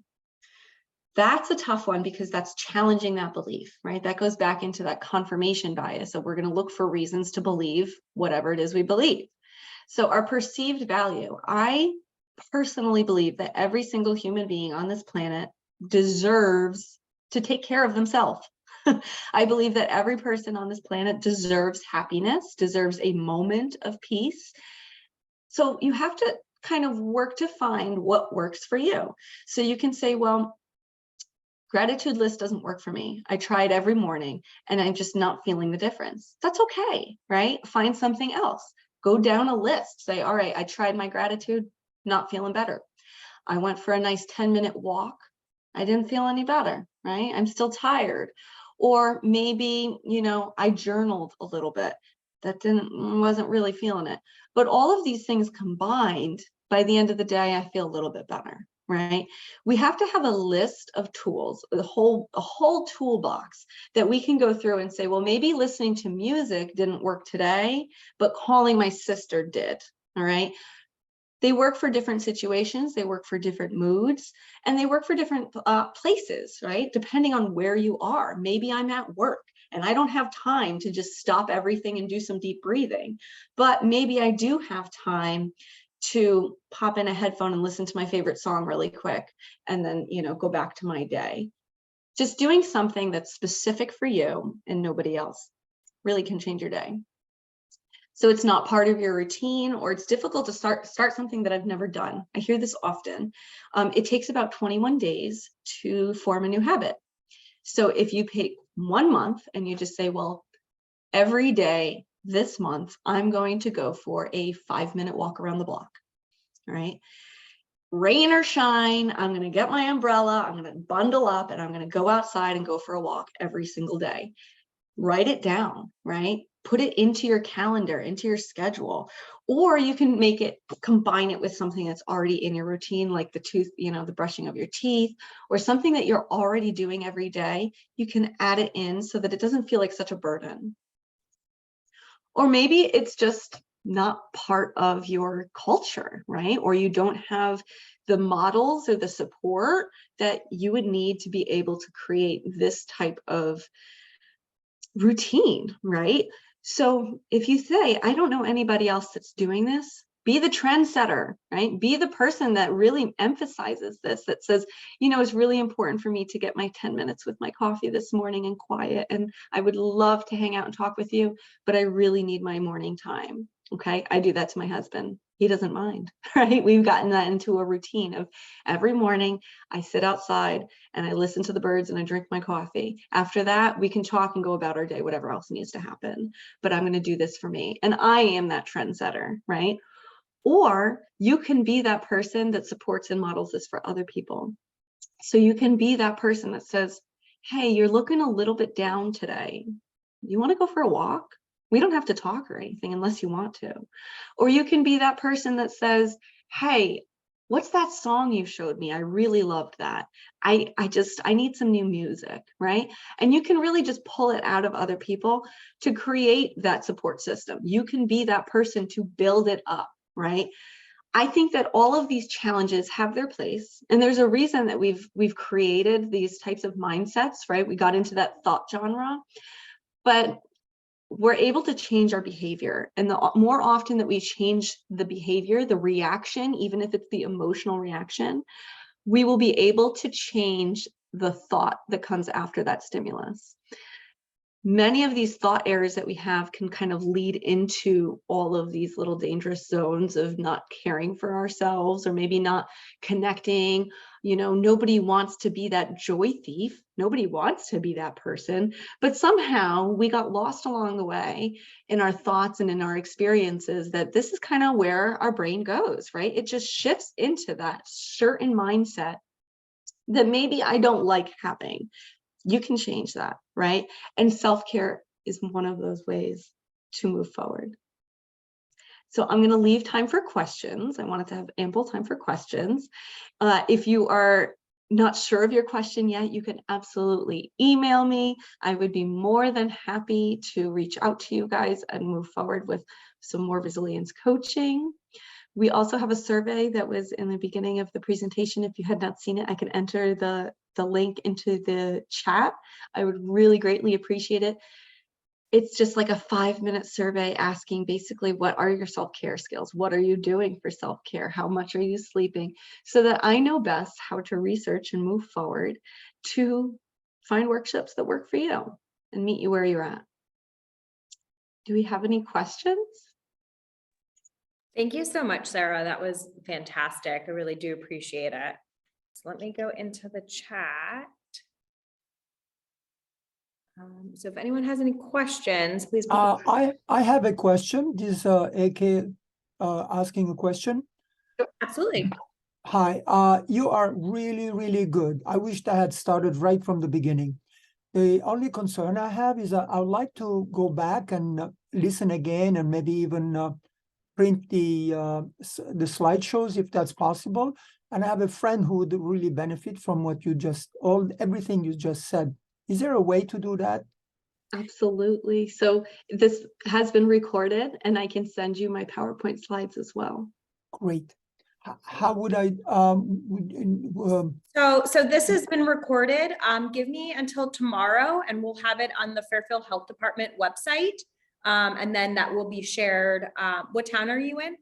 Speaker 1: That's a tough one because that's challenging that belief, right? That goes back into that confirmation bias. So we're going to look for reasons to believe whatever it is we believe. So our perceived value, I personally believe that every single human being on this planet deserves to take care of themselves. I believe that every person on this planet deserves happiness, deserves a moment of peace. So you have to kind of work to find what works for you. So you can say, well, gratitude list doesn't work for me. I tried every morning and I'm just not feeling the difference. That's okay, right? Find something else. Go down a list. Say, all right, I tried my gratitude, not feeling better. I went for a nice 10-minute walk. I didn't feel any better, right? I'm still tired. Or maybe, I journaled a little bit. Wasn't really feeling it. But all of these things combined, by the end of the day, I feel a little bit better, right? We have to have a list of tools, a whole toolbox that we can go through and say, well, maybe listening to music didn't work today, but calling my sister did, all right? They work for different situations, they work for different moods, and they work for different places, right? Depending on where you are. Maybe I'm at work and I don't have time to just stop everything and do some deep breathing, but maybe I do have time to pop in a headphone and listen to my favorite song really quick and then, go back to my day. Just doing something that's specific for you and nobody else really can change your day. So it's not part of your routine, or it's difficult to start something that I've never done. I hear this often. It takes about 21 days to form a new habit. So if you pick 1 month and you just say, well, every day this month, I'm going to go for a 5-minute walk around the block, all right? Rain or shine, I'm going to get my umbrella, I'm going to bundle up, and I'm going to go outside and go for a walk every single day. Write it down, right? Put it into your calendar, into your schedule, or you can combine it with something that's already in your routine, like the brushing of your teeth, or something that you're already doing every day. You can add it in so that it doesn't feel like such a burden. Or maybe it's just not part of your culture, right? Or you don't have the models or the support that you would need to be able to create this type of routine, right? So if you say, I don't know anybody else that's doing this, be the trendsetter, right? Be the person that really emphasizes this, that says, it's really important for me to get my 10 minutes with my coffee this morning and quiet. And I would love to hang out and talk with you, but I really need my morning time. Okay. I do that to my husband. He doesn't mind, right? We've gotten that into a routine of every morning I sit outside and I listen to the birds and I drink my coffee. After that, we can talk and go about our day, whatever else needs to happen. But I'm going to do this for me. And I am that trendsetter, right? Or you can be that person that supports and models this for other people. So you can be that person that says, hey, you're looking a little bit down today. You want to go for a walk? We don't have to talk or anything unless you want to. Or you can be that person that says, hey, what's that song you showed me? I really loved that. I need some new music, right? And you can really just pull it out of other people to create that support system. You can be that person to build it up, right? I think that all of these challenges have their place, and there's a reason that we've created these types of mindsets, right? We got into that thought genre, but we're able to change our behavior. And the more often that we change the behavior, the reaction, even if it's the emotional reaction, we will be able to change the thought that comes after that stimulus. Many of these thought errors that we have can kind of lead into all of these little dangerous zones of not caring for ourselves, or maybe not connecting. Nobody wants to be that joy thief. Nobody wants to be that person, but somehow we got lost along the way in our thoughts and in our experiences that this is kind of where our brain goes, right? It just shifts into that certain mindset that maybe I don't like having. You can change that, right? And self-care is one of those ways to move forward. So I'm going to leave time for questions. I wanted to have ample time for questions. If you are not sure of your question yet, you can absolutely email me. I would be more than happy to reach out to you guys and move forward with some more resilience coaching. We also have a survey that was in the beginning of the presentation. If you had not seen it, I can enter the link into the chat. I would really greatly appreciate it. It's just like a 5-minute survey asking basically, what are your self-care skills? What are you doing for self-care? How much are you sleeping? So that I know best how to research and move forward to find workshops that work for you and meet you where you're at. Do we have any questions?
Speaker 3: Thank you so much, Sarah. That was fantastic. I really do appreciate it. So let me go into the chat. So if anyone has any questions, please.
Speaker 4: I have a question. This is AK asking a question.
Speaker 3: Absolutely.
Speaker 4: Hi, you are really, really good. I wished I had started right from the beginning. The only concern I have is I would like to go back and listen again and maybe even print the slideshows if that's possible. And I have a friend who would really benefit from what you everything you just said. Is there a way to do that?
Speaker 1: Absolutely. So this has been recorded and I can send you my PowerPoint slides as well.
Speaker 4: Great. How would I,
Speaker 3: So this has been recorded. Give me until tomorrow and we'll have it on the Fairfield Health Department website. And then that will be shared. What town are you in?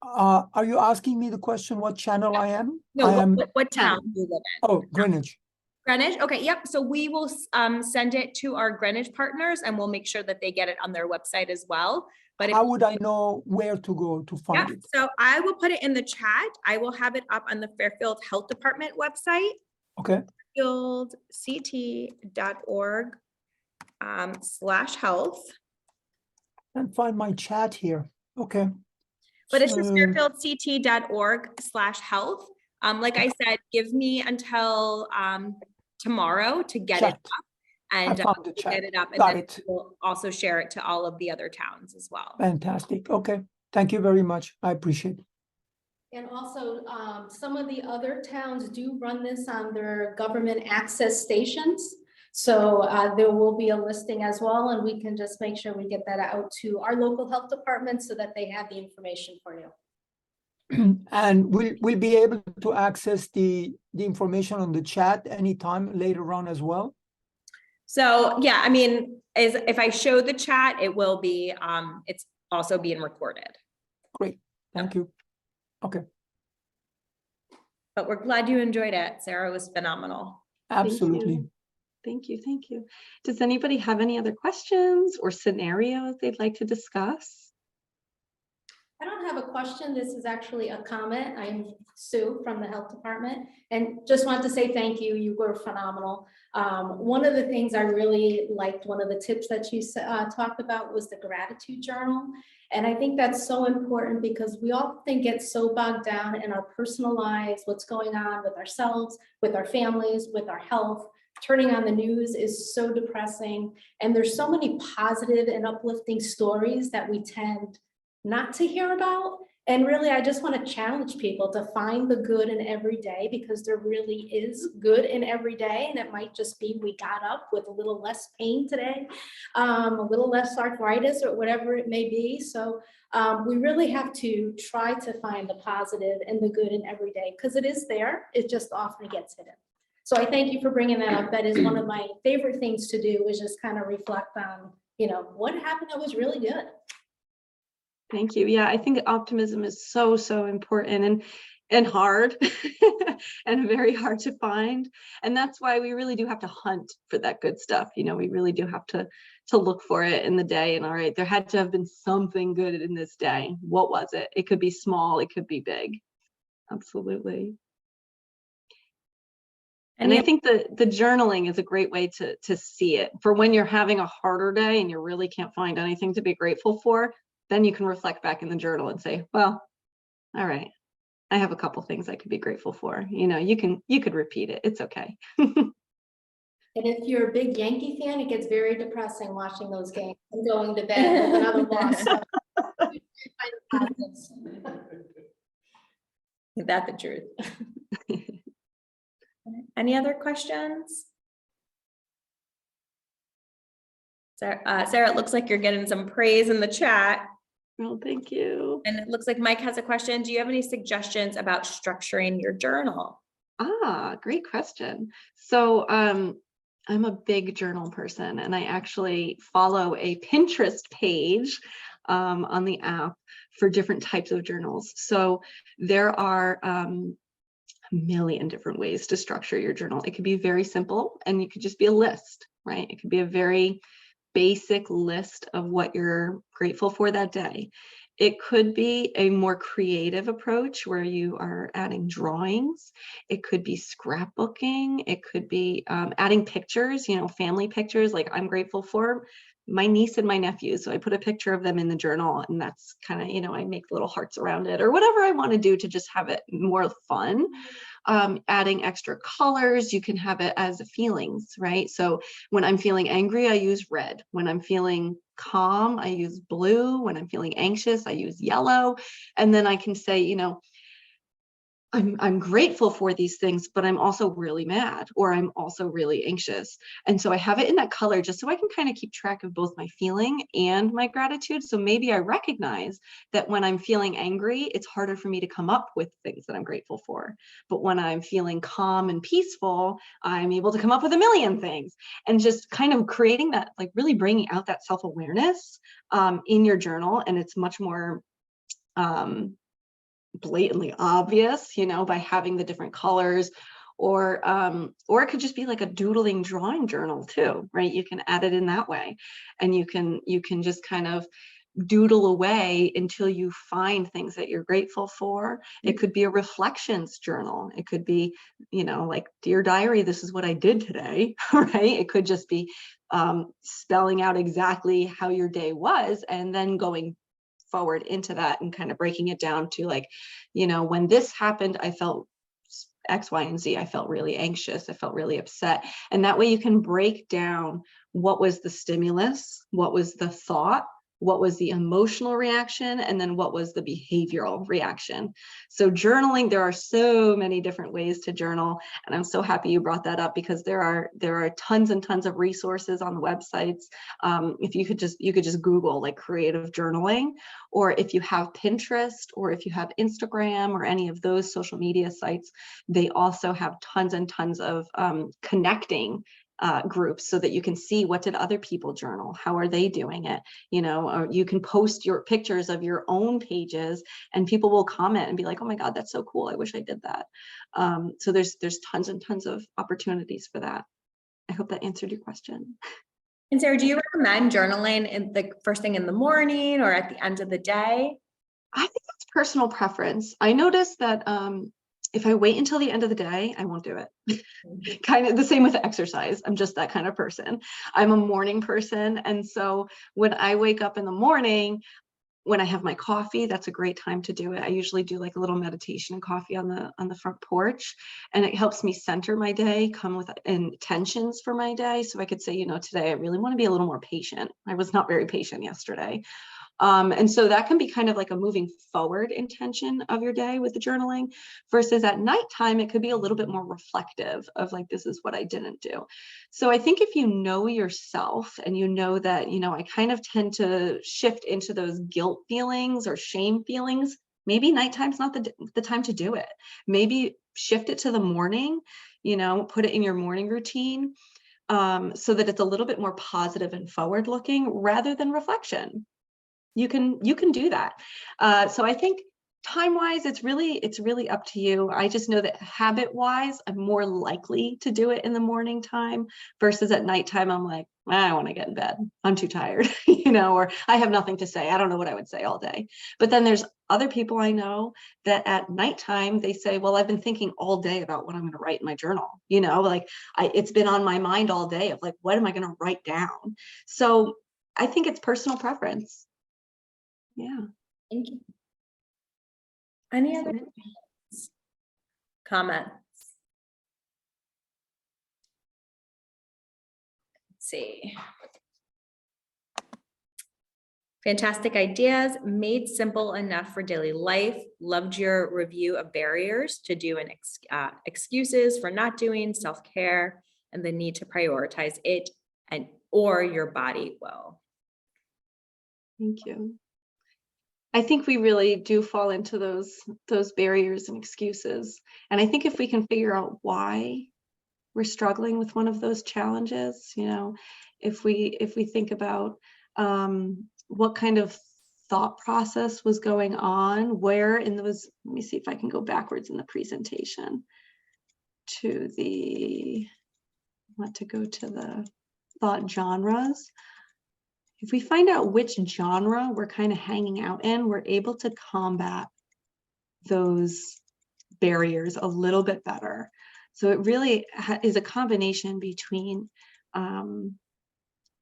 Speaker 4: are you asking me the question, what channel I am?
Speaker 3: No,
Speaker 4: I am,
Speaker 3: what town do you live in?
Speaker 4: oh, Greenwich.
Speaker 3: Greenwich. Okay. Yep. So we will send it to our Greenwich partners and we'll make sure that they get it on their website as well. But
Speaker 4: How would I know where to go to find
Speaker 3: yeah,
Speaker 4: it?
Speaker 3: so I will put it in the chat. I will have it up on the Fairfield Health Department website,
Speaker 4: Okay,
Speaker 3: fieldct.org /health.
Speaker 4: and find my chat here. Okay.
Speaker 3: But it's just
Speaker 4: So,
Speaker 3: fairfieldct.org /health. Like I said, give me until tomorrow to get it
Speaker 4: chat.
Speaker 3: up and
Speaker 4: I found the
Speaker 3: get
Speaker 4: chat.
Speaker 3: it up, and
Speaker 4: Got
Speaker 3: then
Speaker 4: it.
Speaker 3: we'll also share it to all of the other towns as well.
Speaker 4: Fantastic. Okay. Thank you very much. I appreciate it.
Speaker 2: And also, some of the other towns do run this on their government access stations. So there will be a listing as well, and we can just make sure we get that out to our local health department so that they have the information for you.
Speaker 4: And we'll be able to access the information on the chat anytime later on as well.
Speaker 3: So yeah, I mean, if I show the chat, it will be, it's also being recorded.
Speaker 4: Great. Thank you. Okay.
Speaker 3: But we're glad you enjoyed it. Sarah was phenomenal.
Speaker 4: Absolutely.
Speaker 1: Thank you. Thank you. Does anybody have any other questions or scenarios they'd like to discuss?
Speaker 2: I don't have a question. This is actually a comment. I'm Sue from the health department and just wanted to say thank you. You were phenomenal. One of the things I really liked, one of the tips that you talked about was the gratitude journal. And I think that's so important because we often get so bogged down in our personal lives, what's going on with ourselves, with our families, with our health. Turning on the news is so depressing. And there's so many positive and uplifting stories that we tend not to hear about. And really, I just want to challenge people to find the good in every day because there really is good in every day. And it might just be we got up with a little less pain today, a little less arthritis or whatever it may be. So we really have to try to find the positive and the good in every day because it is there. It just often gets hidden. So I thank you for bringing that up. That is one of my favorite things to do is just kind of reflect on, what happened that was really good.
Speaker 1: Thank you. Yeah, I think optimism is so important and hard and very hard to find. And that's why we really do have to hunt for that good stuff. We really do have to look for it in the day. And all right, there had to have been something good in this day. What was it? It could be small, it could be big. Absolutely. And I think the journaling is a great way to see it for when you're having a harder day and you really can't find anything to be grateful for. Then you can reflect back in the journal and say, well, all right, I have a couple things I could be grateful for. You could repeat it. It's okay.
Speaker 2: And if you're a big Yankee fan, it gets very depressing watching those games and going to bed with another loss.
Speaker 3: Is that the truth? Any other questions? Sarah, it looks like you're getting some praise in the chat.
Speaker 1: Well, thank you.
Speaker 3: And it looks like Mike has a question. Do you have any suggestions about structuring your journal?
Speaker 1: Great question. So I'm a big journal person, and I actually follow a Pinterest page on the app for different types of journals. So there are a million different ways to structure your journal. It could be very simple, and it could just be a list, right? It could be a very basic list of what you're grateful for that day. It could be a more creative approach where you are adding drawings. It could be scrapbooking. It could be adding pictures, family pictures, like I'm grateful for my niece and my nephew. So I put a picture of them in the journal, and that's kind of, I make little hearts around it or whatever I want to do to just have it more fun. Adding extra colors, you can have it as feelings, right? So when I'm feeling angry, I use red. When I'm feeling calm, I use blue. When I'm feeling anxious, I use yellow. And then I can say, I'm grateful for these things, but I'm also really mad, or I'm also really anxious. And so I have it in that color just so I can kind of keep track of both my feeling and my gratitude. So maybe I recognize that when I'm feeling angry, it's harder for me to come up with things that I'm grateful for. But when I'm feeling calm and peaceful, I'm able to come up with a million things. And just kind of creating that, like really bringing out that self-awareness in your journal. And it's much more blatantly obvious, by having the different colors, or it could just be like a doodling drawing journal too, right? You can add it in that way, and you can just kind of doodle away until you find things that you're grateful for. It could be a reflections journal. It could be, like, dear diary, this is what I did today, right? It could just be spelling out exactly how your day was, and then going forward into that and kind of breaking it down to, like, when this happened, I felt X, Y, and Z. I felt really anxious. I felt really upset. And that way you can break down what was the stimulus, what was the thought, what was the emotional reaction, and then what was the behavioral reaction. So journaling, there are so many different ways to journal. And I'm so happy you brought that up, because there are tons and tons of resources on the websites. If you could just Google like creative journaling, or if you have Pinterest, or if you have Instagram or any of those social media sites, they also have tons and tons of connecting groups, so that you can see what did other people journal, how are they doing it, or you can post your pictures of your own pages, and people will comment and be like, oh my God, that's so cool, I wish I did that. So there's tons and tons of opportunities for that. I hope that answered your question.
Speaker 3: And Sarah, do you recommend journaling in the first thing in the morning or at the end of the day?
Speaker 1: I think that's personal preference. I noticed that if I wait until the end of the day, I won't do it. Kind of the same with exercise. I'm just that kind of person. I'm a morning person. And so when I wake up in the morning, when I have my coffee, that's a great time to do it. I usually do like a little meditation and coffee on the front porch, and it helps me center my day, come with intentions for my day. So I could say, today I really want to be a little more patient. I was not very patient yesterday. And so that can be kind of like a moving forward intention of your day with the journaling, versus at nighttime, it could be a little bit more reflective of like, this is what I didn't do. So I think if you know yourself, and you know that, I kind of tend to shift into those guilt feelings or shame feelings, maybe nighttime's not the time to do it. Maybe shift it to the morning, put it in your morning routine, so that it's a little bit more positive and forward looking rather than reflection. You can do that. So I think time-wise, it's really up to you. I just know that habit-wise, I'm more likely to do it in the morning time, versus at nighttime, I'm like, I want to get in bed. I'm too tired, or I have nothing to say. I don't know what I would say all day. But then there's other people I know that at nighttime, they say, well, I've been thinking all day about what I'm going to write in my journal. Like it's been on my mind all day of like, what am I going to write down? So I think it's personal preference. Yeah.
Speaker 3: Thank you. Any other comments? Let's see. Fantastic ideas, made simple enough for daily life. Loved your review of barriers to do and excuses for not doing self-care and the need to prioritize it and or your body well.
Speaker 1: Thank you. I think we really do fall into those barriers and excuses. And I think if we can figure out why we're struggling with one of those challenges, you know, if we think about what kind of thought process was going on, where in those, let me see if I can go backwards in the presentation to the, I want to go to the thought genres. If we find out which genre we're kind of hanging out in, we're able to combat those barriers a little bit better. So it really is a combination between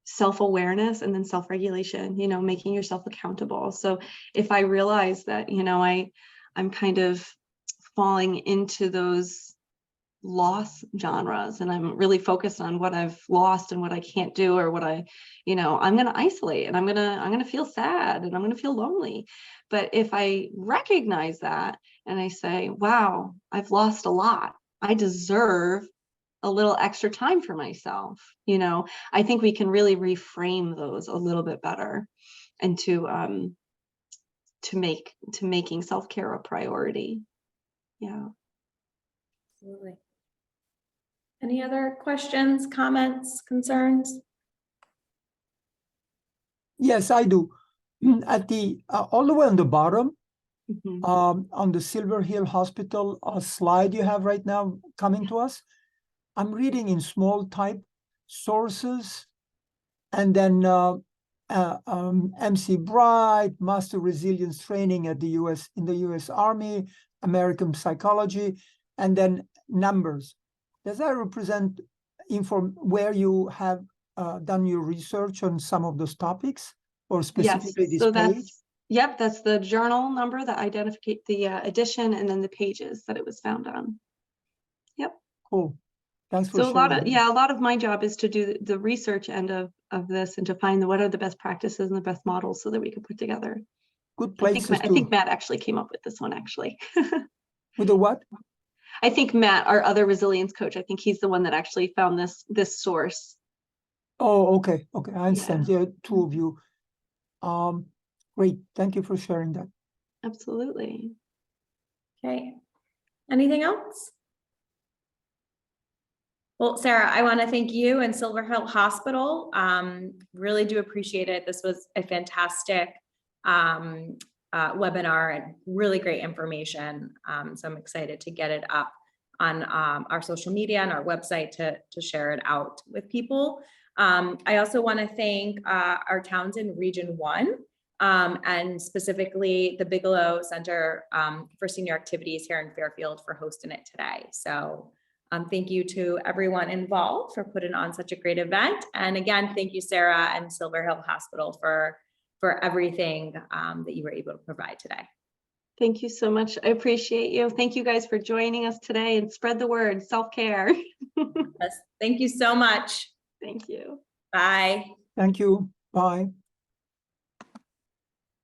Speaker 1: self-awareness and then self-regulation, you know, making yourself accountable. So if I realize that, you know, I'm kind of falling into those loss genres and I'm really focused on what I've lost and what I can't do or what I, you know, I'm going to isolate and I'm going to feel sad and I'm going to feel lonely. But if I recognize that and I say, wow, I've lost a lot, I deserve a little extra time for myself, you know, I think we can really reframe those a little bit better and to making self-care a priority. Yeah.
Speaker 3: Absolutely. Any other questions, comments, concerns?
Speaker 4: Yes, I do. At the all the way on the bottom,
Speaker 1: Mhm.
Speaker 4: on the Silver Hill Hospital slide you have right now coming to us, I'm reading in small type sources, and then MC Bright, Master Resilience Training at the in the US Army, American Psychology, and then numbers. Does that represent where you have done your research on some of those topics, or specifically
Speaker 1: Yes,
Speaker 4: this
Speaker 1: so
Speaker 4: page?
Speaker 1: that's the journal number, the identification, the edition, and then the pages that it was found on. Yep.
Speaker 4: Cool. Thanks for
Speaker 1: So a
Speaker 4: sharing.
Speaker 1: lot of my job is to do the research end of this and to find what are the best practices and the best models so that we can put together.
Speaker 4: Good
Speaker 1: I think
Speaker 4: places
Speaker 1: Matt actually came up with this one actually.
Speaker 4: with the what?
Speaker 1: I think Matt, our other resilience coach, I think he's the one that actually found this source.
Speaker 4: Oh, okay. Okay, I understand. Yeah, two of you. Great. Thank you for sharing that.
Speaker 1: Absolutely.
Speaker 3: Okay. Anything else? Well, Sarah, I want to thank you and Silver Hill Hospital. Really do appreciate it. This was a fantastic webinar and really great information. So I'm excited to get it up on our social media and our website to share it out with people. I also want to thank our towns in Region 1 and specifically the Bigelow Center for Senior Activities here in Fairfield for hosting it today. So thank you to everyone involved for putting on such a great event. And again, thank you, Sarah and Silver Hill Hospital for everything that you were able to provide today.
Speaker 1: Thank you so much. I appreciate you. Thank you guys for joining us today and spread the word, self-care.
Speaker 3: Yes, thank you so much.
Speaker 1: Thank you.
Speaker 3: Bye.
Speaker 4: Thank you. Bye.